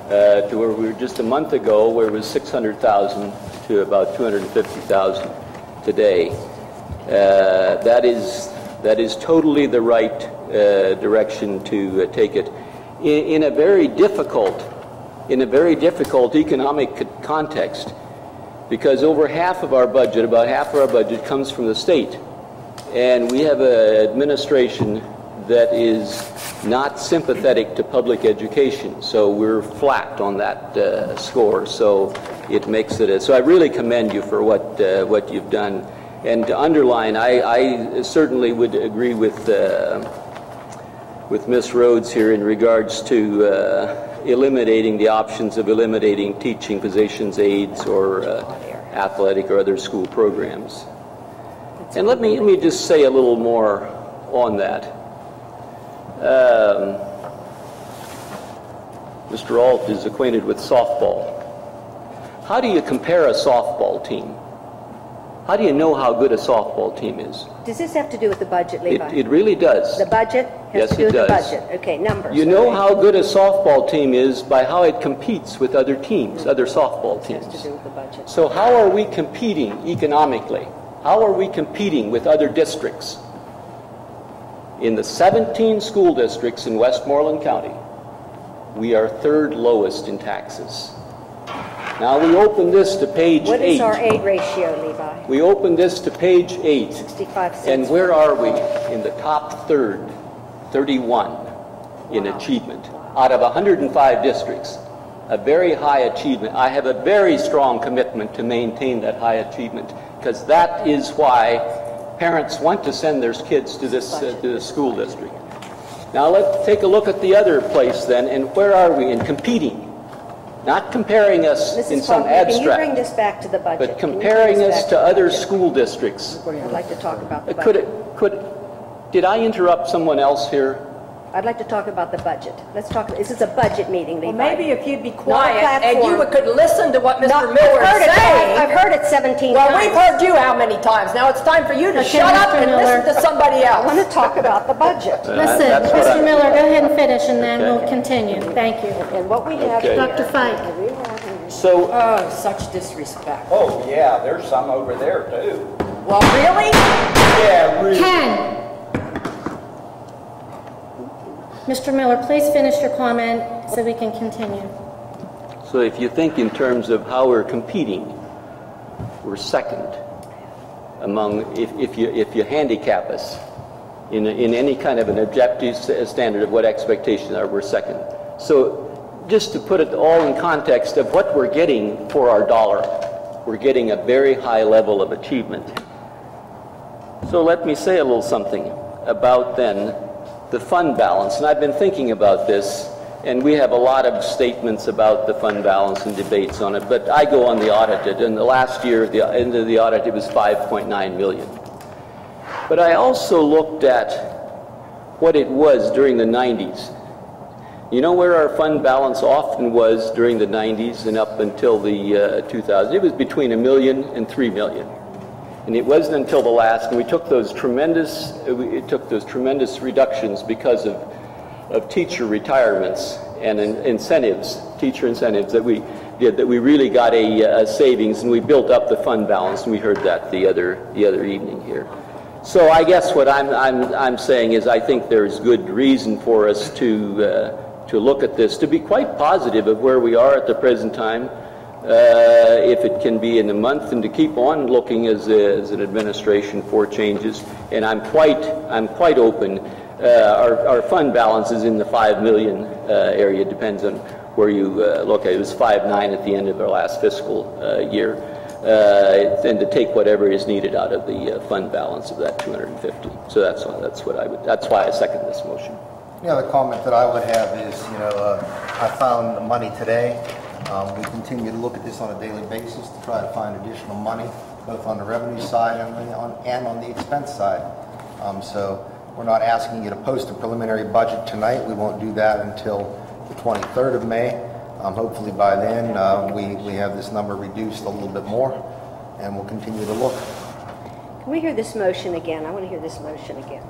to where we were just a month ago, where it was 600,000 to about 250,000 today. That is totally the right direction to take it in a very difficult economic context, because over half of our budget, about half of our budget, comes from the state, and we have an administration that is not sympathetic to public education, so we're flat on that score. So it makes it. So I really commend you for what you've done. And to underline, I certainly would agree with Ms. Rhodes here in regards to eliminating the options of eliminating teaching positions, aides, or athletic or other school programs. And let me just say a little more on that. Mr. Alt is acquainted with softball. How do you compare a softball team? How do you know how good a softball team is? Does this have to do with the budget, Levi? It really does. The budget has Yes, to do it with the does. budget. Okay, numbers. You know okay. how good a softball team is by how it competes with other teams, other softball This has to teams. do with the budget. So how are we competing economically? How are we competing with other districts? In the 17 school districts in Westmoreland County, we are third lowest in taxes. Now, we open this to page 8. What is our aid ratio, Levi? We open this to page 8. 65 cents. And where are we? In the top third, 31 in achievement. Out of 105 districts, a very high achievement. I have a very strong commitment to maintain that high achievement, because that is why parents want to send their kids to this school district. Now let's take a look at the other place then, and where are we in competing? Not comparing us in some abstract. Can you bring this back to the budget? But comparing us to other school districts. I'd like to talk about the budget. Did I interrupt someone else here? I'd like to talk about the budget. Let's talk. This is a budget meeting, Levi. Well, maybe if you'd be quiet and you platform. could listen to what Mr. Miller is saying. I've heard it 17 Well, times. we've heard you how many times? Now it's time for you to Okay, shut up Mr. and Miller. listen to somebody I want else. to talk about the budget. Listen, That's what Mr. I- Miller, go ahead and finish, and then Okay. we'll continue. Thank you. And what we have Okay. here. Dr. Fike. So, Oh, such disrespect. Oh, yeah, there's some over there, too. Well, really? Yeah, really. Ken! Mr. Miller, please finish your comment so we can continue. so if you think in terms of how we're competing, we're second among, if you handicap us in any kind of an objective standard of what expectations are, we're second. So just to put it all in context of what we're getting for our dollar, we're getting a very high level of achievement. So let me say a little something about then the fund balance. And I've been thinking about this, and we have a lot of statements about the fund balance and debates on it, but I go on the audited. In the last year, the end of the audit, it was 5.9 million. But I also looked at what it was during the 90s. You know where our fund balance often was during the 90s and up until the 2000s? It was between $1 million and $3 million. And it wasn't until the last, and we took those tremendous reductions because of teacher retirements and incentives, teacher incentives that we did, that we really got a savings, and we built up the fund balance, and we heard that the other evening here. So I guess what I'm saying is I think there's good reason for us to look at this, to be quite positive of where we are at the present time. If it can be in a month, and to keep on looking as an administration for changes. And I'm quite open. Our fund balance is in the 5 million area. Depends on where you look at it. It was 5.9 at the end of our last fiscal year. And to take whatever is needed out of the fund balance of that 250. So that's why I second this motion. The other comment that I would have is, I found the money today. We continue to look at this on a daily basis to try to find additional money, both on the revenue side and on the expense side. So we're not asking you to post a preliminary budget tonight. We won't do that until the 23rd of May. Hopefully by then we have this number reduced a little bit more, and we'll continue to look. Can we hear this motion again? I want to hear this motion again.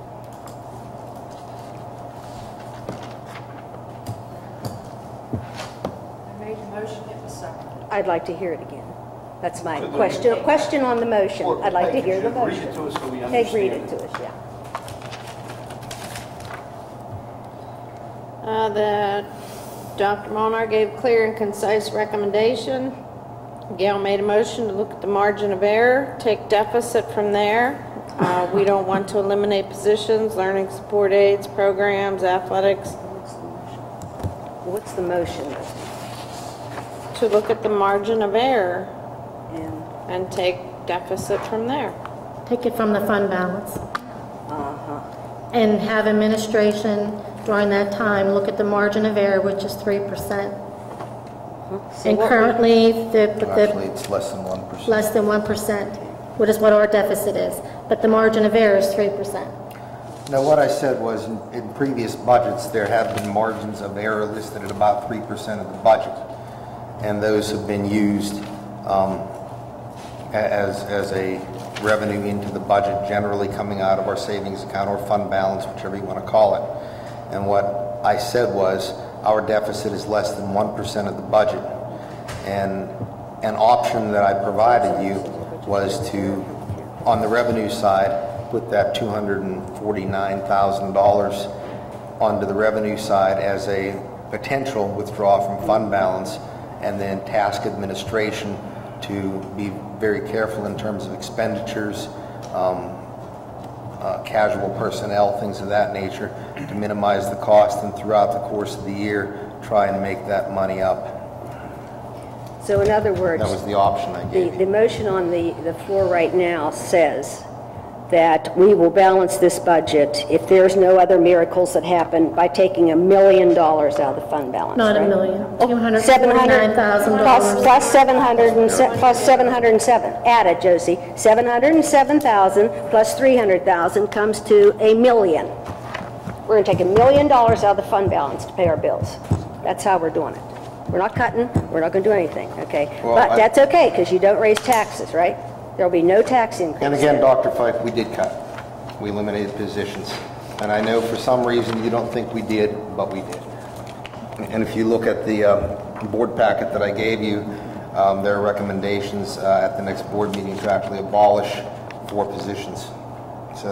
I'd like to hear it again. That's my question. A question on the motion. I'd like to hear the motion. Read it to us so we Peg, read understand. it to us, yeah. The Dr. Molnar gave clear and concise recommendation. Gail made a motion to look at the margin of error, take deficit from there. We don't want to eliminate positions, learning support aids, programs, athletics. What's the motion? To look at the margin of error and take deficit from there. Take it from the fund balance. And have administration during that time look at the margin of error, which is 3%. And currently, Actually, it's less than 1%. less than 1%, which is what our deficit is. But the margin of error is 3%. Now, what I said was in previous budgets, there have been margins of error listed at about 3% of the budget. And those have been used as a revenue into the budget, generally coming out of our savings account or fund balance, whichever you want to call it. And what I said was our deficit is less than 1% of the budget. And an option that I provided you was to, on the revenue side, put that $249,000 onto the revenue side as a potential withdrawal from fund balance, and then task administration to be very careful in terms of expenditures, casual personnel, things of that nature, to minimize the cost, and throughout the course of the year try and make that money up. So in other words, That was the option I gave you. the motion on the floor right now says that we will balance this budget if there's no other miracles that happen by taking $1 million out of the fund balance, Not right? a million, $700,000 plus 700 and plus 707. Add it, Josie. 707,000 plus 300,000 comes to $1 million. We're going to take $1 million out of the fund balance to pay our bills. That's how we're doing it. We're not cutting, we're not going to do anything, okay? Well, But that's okay, because you don't raise taxes, right? There'll be no tax increase. And again, Dr. Fife, we did cut. We eliminated positions. And I know for some reason you don't think we did, but we did. And if you look at the board packet that I gave you, there are recommendations at the next board meeting to actually abolish 4 positions. So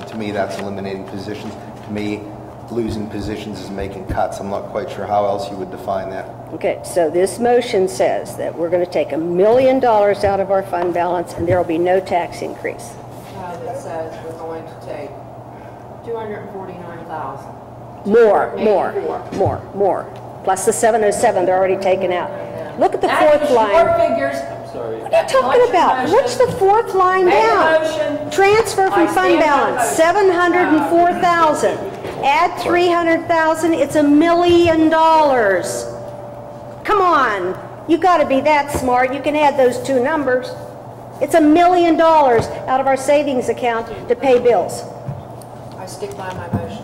to me, that's eliminating positions. To me, losing positions is making cuts. I'm not quite sure how else you would define that. Okay, so this motion says that we're going to take $1 million out of our fund balance and there will be no tax increase. That says we're going to take 249,000. More. Plus the 707 they're already taken out. Look at the fourth line. Your figures. Sorry. What are you talking about? What's the fourth line down? Transfer from fund balance, 704,000. Add 300,000, it's $1 million. Come on, you got to be that smart. You can add those 2 numbers. It's $1 million out of our savings account to pay bills. I stick by my motion.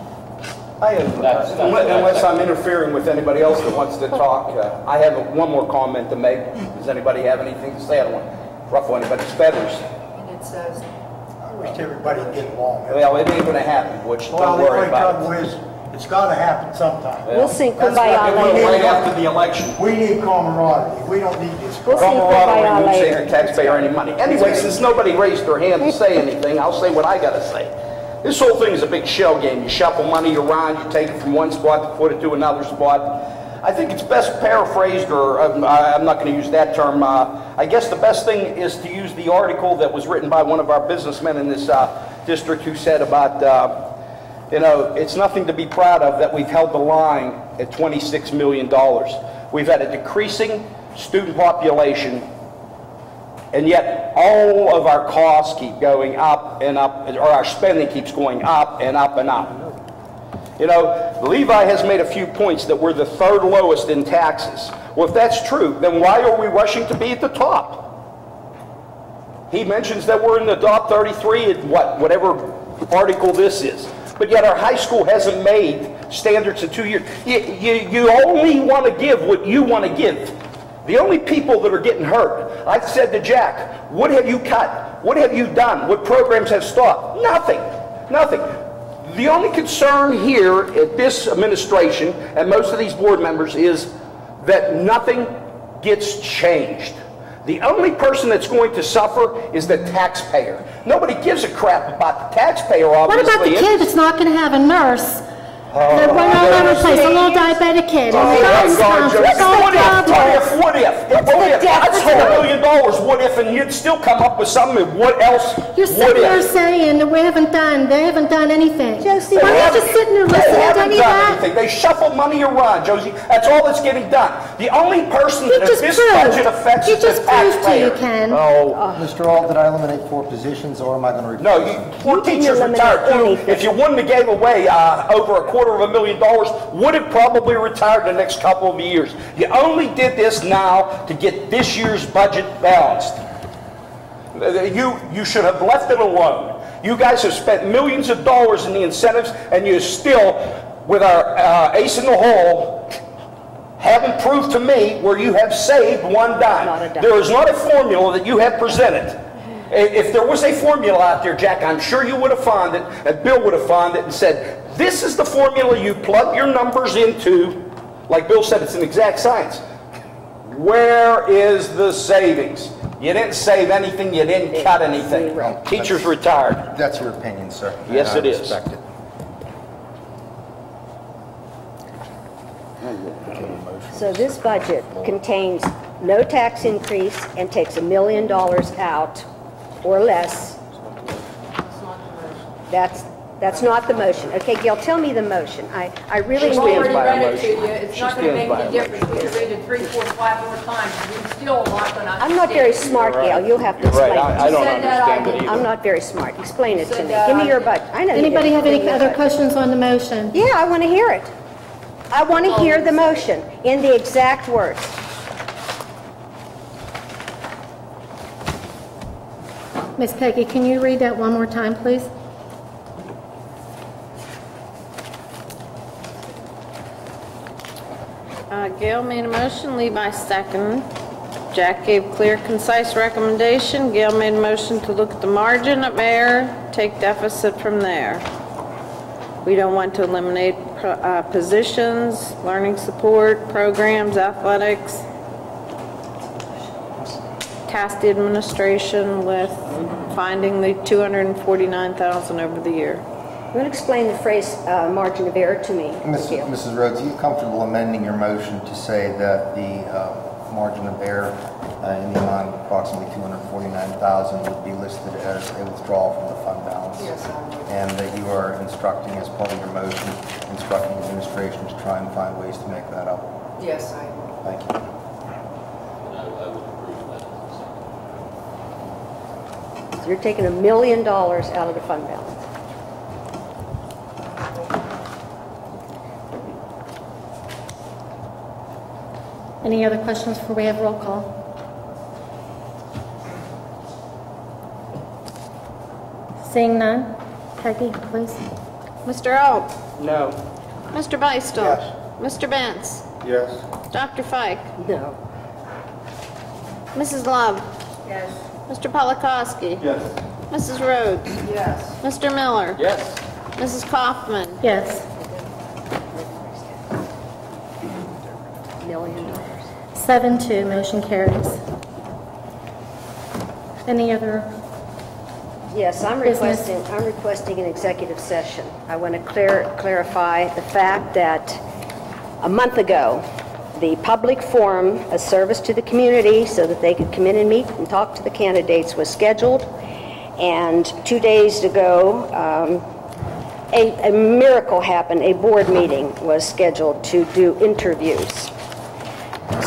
Unless I'm interfering with anybody else that wants to talk, I have one more comment to make. Does anybody have anything to say? I don't want to ruffle anybody's feathers. And it says, I wish everybody would get along. Well, it ain't going to happen, Butch. Well, Don't the worry only about trouble it. is, it's got to happen sometime. We'll sing That's Kumbaya what It will later. right after the election. We need camaraderie. We don't need this. We'll sing Camaraderie Kumbaya won't save later. the taxpayer any money. Anyway, since nobody raised their hand to say anything, I'll say what I got to say. This whole thing is a big shell game. You shuffle money around, you take it from one spot to put it to another spot. I think it's best paraphrased, or I'm not going to use that term. I guess the best thing is to use the article that was written by one of our businessmen in this district who said about, it's nothing to be proud of that we've held the line at $26 million. We've had a decreasing student population, and yet all of our costs keep going up and up, or our spending keeps going up and up and up. Levi has made a few points that we're the 3rd lowest in taxes. Well, if that's true, then why are we rushing to be at the top? He mentions that we're in the top 33 in whatever article this is. But yet our high school hasn't made standards in 2 years. You only want to give what you want to give. The only people that are getting hurt, I said to Jack, what have you cut? What have you done? What programs have stopped? Nothing. The only concern here at this administration and most of these board members is that nothing gets changed. The only person that's going to suffer is the taxpayer. Nobody gives a crap about the taxpayer, What obviously. about the kid that's not going to have a nurse? They're running all over the place, a little diabetic kid. Oh my God, Joe. What if? I'd say $1 million, what if, and you'd still come up with something, what else? You're sitting there saying that they haven't done anything. Josie, why are you just sitting there listening to any of that? They shuffle money around, Josie. That's all that's getting done. The only person that this budget affects is the taxpayer. Mr. Alt, did I eliminate 4 positions, or am I going to repeat? No, 4 teachers retired too. If you wouldn't have gave away over $250,000, would have probably retired in the next couple of years. You only did this now to get this year's budget balanced. You should have left it alone. You guys have spent millions of dollars in the incentives, and you still, with our ace in the hole, haven't proved to me where you have saved one dime. There is not a formula that you have presented. If there was a formula out there, Jack, I'm sure you would have found it, and Bill would have found it and said, this is the formula you plug your numbers into. Like Bill said, it's an exact science. Where is the savings? You didn't save anything, you didn't cut anything. Teachers retired. That's your opinion, sir. Yes, it is. I respect it. So this budget contains no tax increase and takes $1 million out or less. That's not the motion. Okay, Gail, tell me the motion. I really We've need... already read it to you. It's not going to make any difference. We could read it 3, 4, 5 more times. We're still not going to understand. I'm not very smart, Gail. You'll have to explain it. I don't said that understand it idea. I'm either. not very smart. Explain it to said me. that Give me I your did. budget. I know you Anybody did. have Give me any your other budget. questions on the motion? Yeah, I want to hear it. I want to hear the motion in the exact words. Ms. Peggy, can you read that one more time, please? Gail made a motion, Levi second. Jack gave clear, concise recommendation. Gail made a motion to look at the margin of error, take deficit from there. We don't want to eliminate positions, learning support, programs, athletics. Task the administration with finding the $249,000 over the year. You want to explain the phrase margin of error to me, Gail? Mrs. Rhodes, are you comfortable amending your motion to say that the margin of error in the amount of approximately $249,000 would be listed as a withdrawal from the fund balance? Yes, I would. And that you are instructing, as part of your motion, instructing the administration to try and find ways to make that up? Yes, I Thank you. I would approve that. So you're taking $1 million out of the fund balance. Any other questions before we have roll call? Seeing none, Peggy, please. Mr. Alt? No. Mr. Beistel? Yes. Mr. Benz? Yes. Dr. Fike? No. Mrs. Love? Yes. Mr. Polakowski? Yes. Mrs. Rhodes? Yes. Mr. Miller? Yes. Mrs. Kaufman? Yes. $1 million. 7-2, motion carries. Any other? Yes, I'm Business. requesting an executive session. I want to clarify the fact that a month ago, the public forum, a service to the community so that they could come in and meet and talk to the candidates, was scheduled. And 2 days ago, a miracle happened. A board meeting was scheduled to do interviews.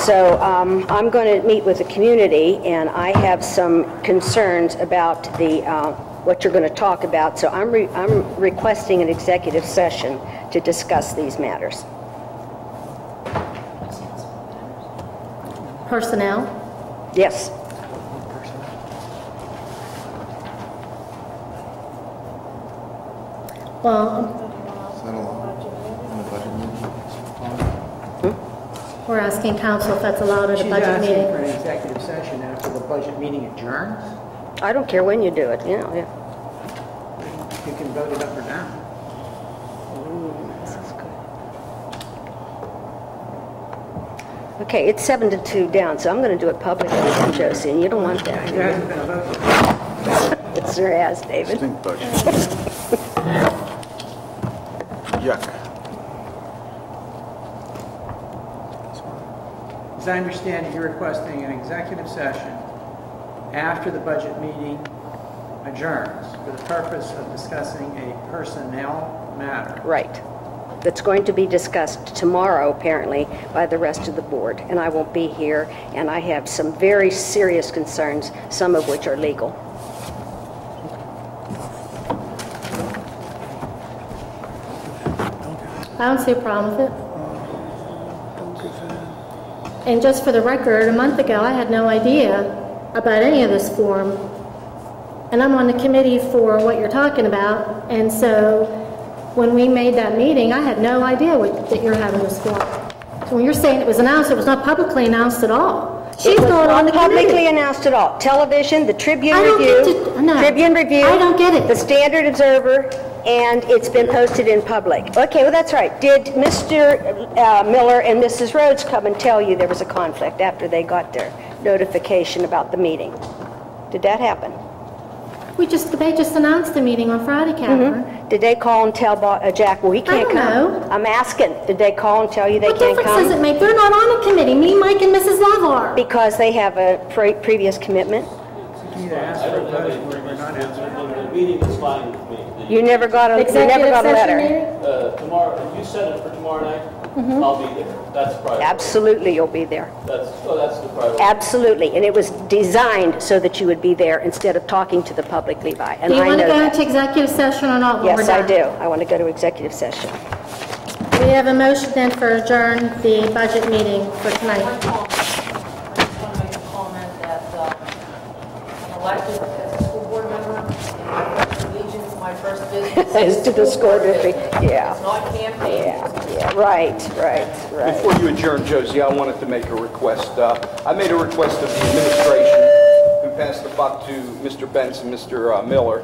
So I'm going to meet with the community, and I have some concerns about the what you're going to talk about. So I'm requesting an executive session to discuss these matters. Personnel? Yes. Well, Is that allowed in the budget meeting? we're asking council if that's allowed at a She's budget asking meeting. for an executive session after the budget meeting adjourns. I don't care when you do it, you know, yeah. You can vote it up or down. This is good. Okay, it's 7-2 down, so I'm going to do it publicly, Josie, and you don't want that. There hasn't been a vote yet. It sure has, David. Stink budget. Yuck. As I understand it, you're requesting an executive session after the budget meeting adjourns for the purpose of discussing a personnel matter. Right. That's going to be discussed tomorrow, apparently, by the rest of the board, and I won't be here, and I have some very serious concerns, some of which are legal. I don't see a problem with it. And just for the record, a month ago, I had no idea about any of this form. And I'm on the committee for what you're talking about, and so when we made that meeting, I had no idea that you're having this form. So when you're saying it was announced, it was not publicly announced at all. She's It was not on the not publicly committee. announced at all. Television, the Tribune I don't Review, get to- no. Tribune Review. I don't get it. The Standard Observer, and it's been posted in public. Okay, well, that's right. Did Mr. Miller and Mrs. Rhodes come and tell you there was a conflict after they got their notification about the meeting? Did that happen? They just announced the meeting on Friday, Catherine. Did they call and tell Jack, well, he can't I don't come? know. I'm asking, did they call and tell you they What can't difference does it come? make? They're not on a committee. Me, Mike, and Mrs. Love are. Because they have a previous commitment? You either ask for a vote or not ask for a vote. The meeting is fine with me. You never got a Executive session letter? meeting? Tomorrow, you set it for tomorrow night? I'll be there. That's priority. Absolutely, you'll be there. That's the priority. Absolutely, and it was designed so that you would be there instead of talking to the public, Levi, and Do you I want know to go that. into executive session or not when we're Yes, I done? do. I want to go to executive session. We have a motion then for adjourn the budget meeting for tonight. I just want to make a comment that I'm elected as a school board member, and my first allegiance, my first business Is to the school district, yeah. It's not campaign. Yeah, right. Before you adjourn, Josie, I wanted to make a request. I made a request of the administration, who passed the buck to Mr. Benson, Mr. Miller,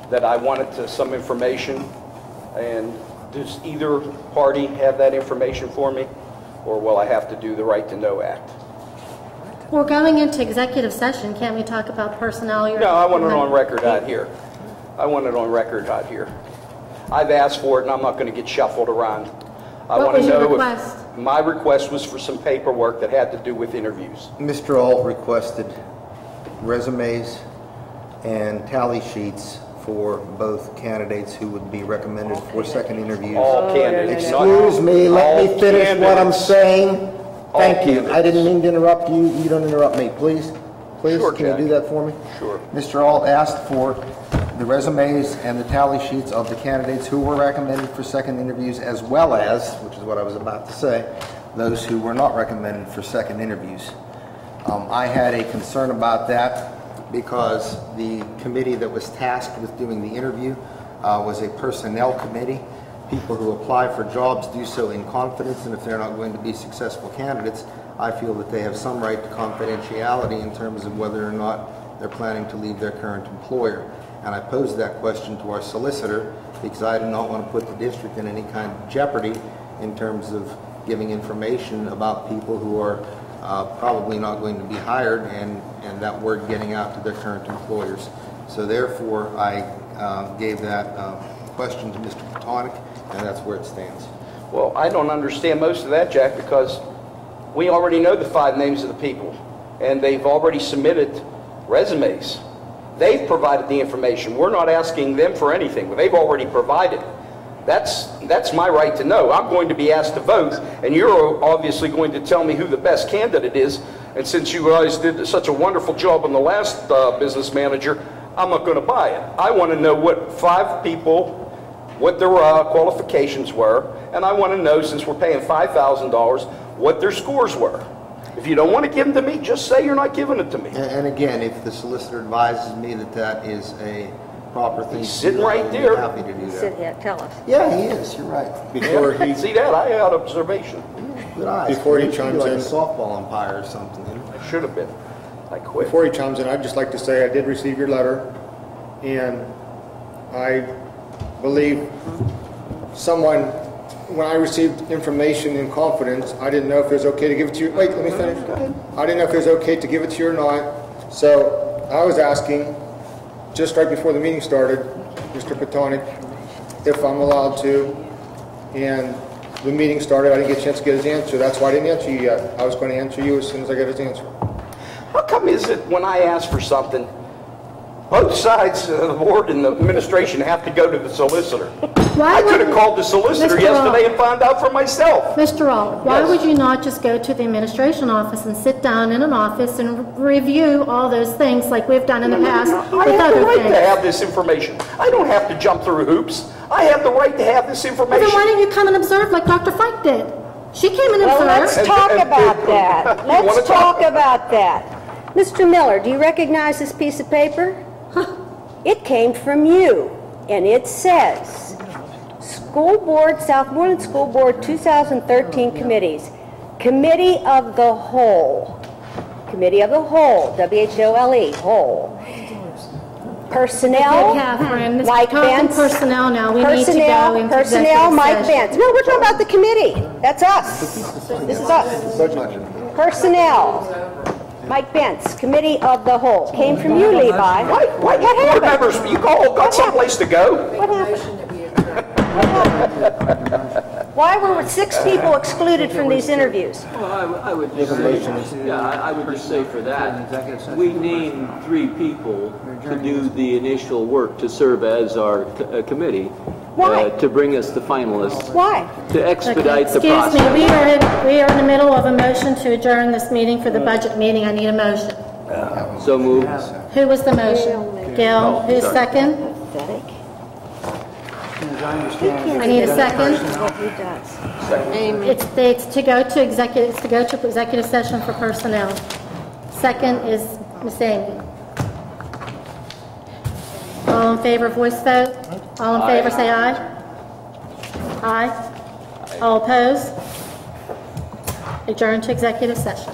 that I wanted some information. And does either party have that information for me? Or will I have to do the Right to Know Act? We're going into executive session. Can't we talk about personnel? No, I want it on record out here. I want it on record out here. I've asked for it, and I'm not going to get shuffled around. I What want to was your know request? if my request was for some paperwork that had to do with interviews. Mr. Alt requested resumes and tally sheets for both candidates who would be recommended for second interviews. All candidates. not- Excuse me, let me all finish what I'm candidates. saying. Thank you. I candidates. didn't mean to interrupt you. You don't interrupt me, please. Please, Sure, can you Jack. do that for me? Sure. Mr. Alt asked for the resumes and the tally sheets of the candidates who were recommended for second interviews, as well as, which is what I was about to say, those who were not recommended for second interviews. I had a concern about that because the committee that was tasked with doing the interview was a personnel committee. People who apply for jobs do so in confidence, and if they're not going to be successful candidates, I feel that they have some right to confidentiality in terms of whether or not they're planning to leave their current employer. And I posed that question to our solicitor because I do not want to put the district in any kind of jeopardy in terms of giving information about people who are probably not going to be hired and that word getting out to their current employers. So therefore, I gave that question to Mr. Petonic, and that's where it stands. Well, I don't understand most of that, Jack, because we already know the 5 names of the people, and they've already submitted resumes. They've provided the information. We're not asking them for anything. They've already provided. That's my right to know. I'm going to be asked to vote, and you're obviously going to tell me who the best candidate is. And since you guys did such a wonderful job on the last business manager, I'm not going to buy it. I want to know what 5 people, what their qualifications were, and I want to know, since we're paying $5,000, what their scores were. If you don't want to give them to me, just say you're not giving it to me. And again, if the solicitor advises me that that is a proper thing He's to sitting do, right I'd be there. happy to do that. Yeah, tell us. Yeah, he is, you're right. Before he, See that? I had observation. Good eyes. Before he You should be chimes like in. a softball umpire or something. You know? I should have been. I quit. before he chimes in, I'd just like to say I did receive your letter, and I believe someone, when I received information in confidence, I didn't know if it was okay to give it to you. Wait, let me finish. Go ahead. I didn't know if it was okay to give it to you or not. So I was asking, just right before the meeting started, Mr. Petonic, if I'm allowed to. And the meeting started, I didn't get a chance to get his answer. That's why I didn't answer you yet. I was going to answer you as soon as I got his answer. How come is it when I ask for something, both sides of the board and the administration have to go to the solicitor? Why I could have wouldn't- called the solicitor Mr. yesterday Roll. and found out for myself. Mr. Alt, why Yes. would you not just go to the administration office and sit down in an office and review all those things like we've done in the past I with have the other right to things? have this information. I don't have to jump through hoops. I have the right to have this Well, then why information. don't you come and observe like Dr. Fike did? She came and Well, let's observed. talk And- about that. You wanna Let's talk? talk about that. Mr. Miller, do you recognize this piece of paper? It came from you, and it says, School Board, Southmoreland School Board 2013 committees, Committee of the Whole. Committee of the Whole, W-H-O-L-E, whole. Personnel, Okay, Catherine, this is Mike talking Vance. personnel now. We need to go into Personnel, executive Mike session. Vance. No, we're talking about the committee. That's us. This is us. Personnel. Mike Bentz, Committee of the Whole. Came from you, Levi. Why, What board happened? members, you all got someplace to go? What happened? Motion that we adjourn. Why were 6 people excluded from these interviews? Well, I would just say, I would just say for that, we named 3 people to do the initial work to serve as our committee. Why? To bring us the finalists. Why? To expedite the Excuse me, process. we are in the middle of a motion to adjourn this meeting for the budget meeting. I need a motion. So moved. Who was the motion? Gail, who's second? Pathetic. I need a second. What he does. It's to go to executive session for personnel. Second is Ms. Amy. All in favor, voice vote? All in favor, say aye. Aye. All opposed? Adjourn to executive session.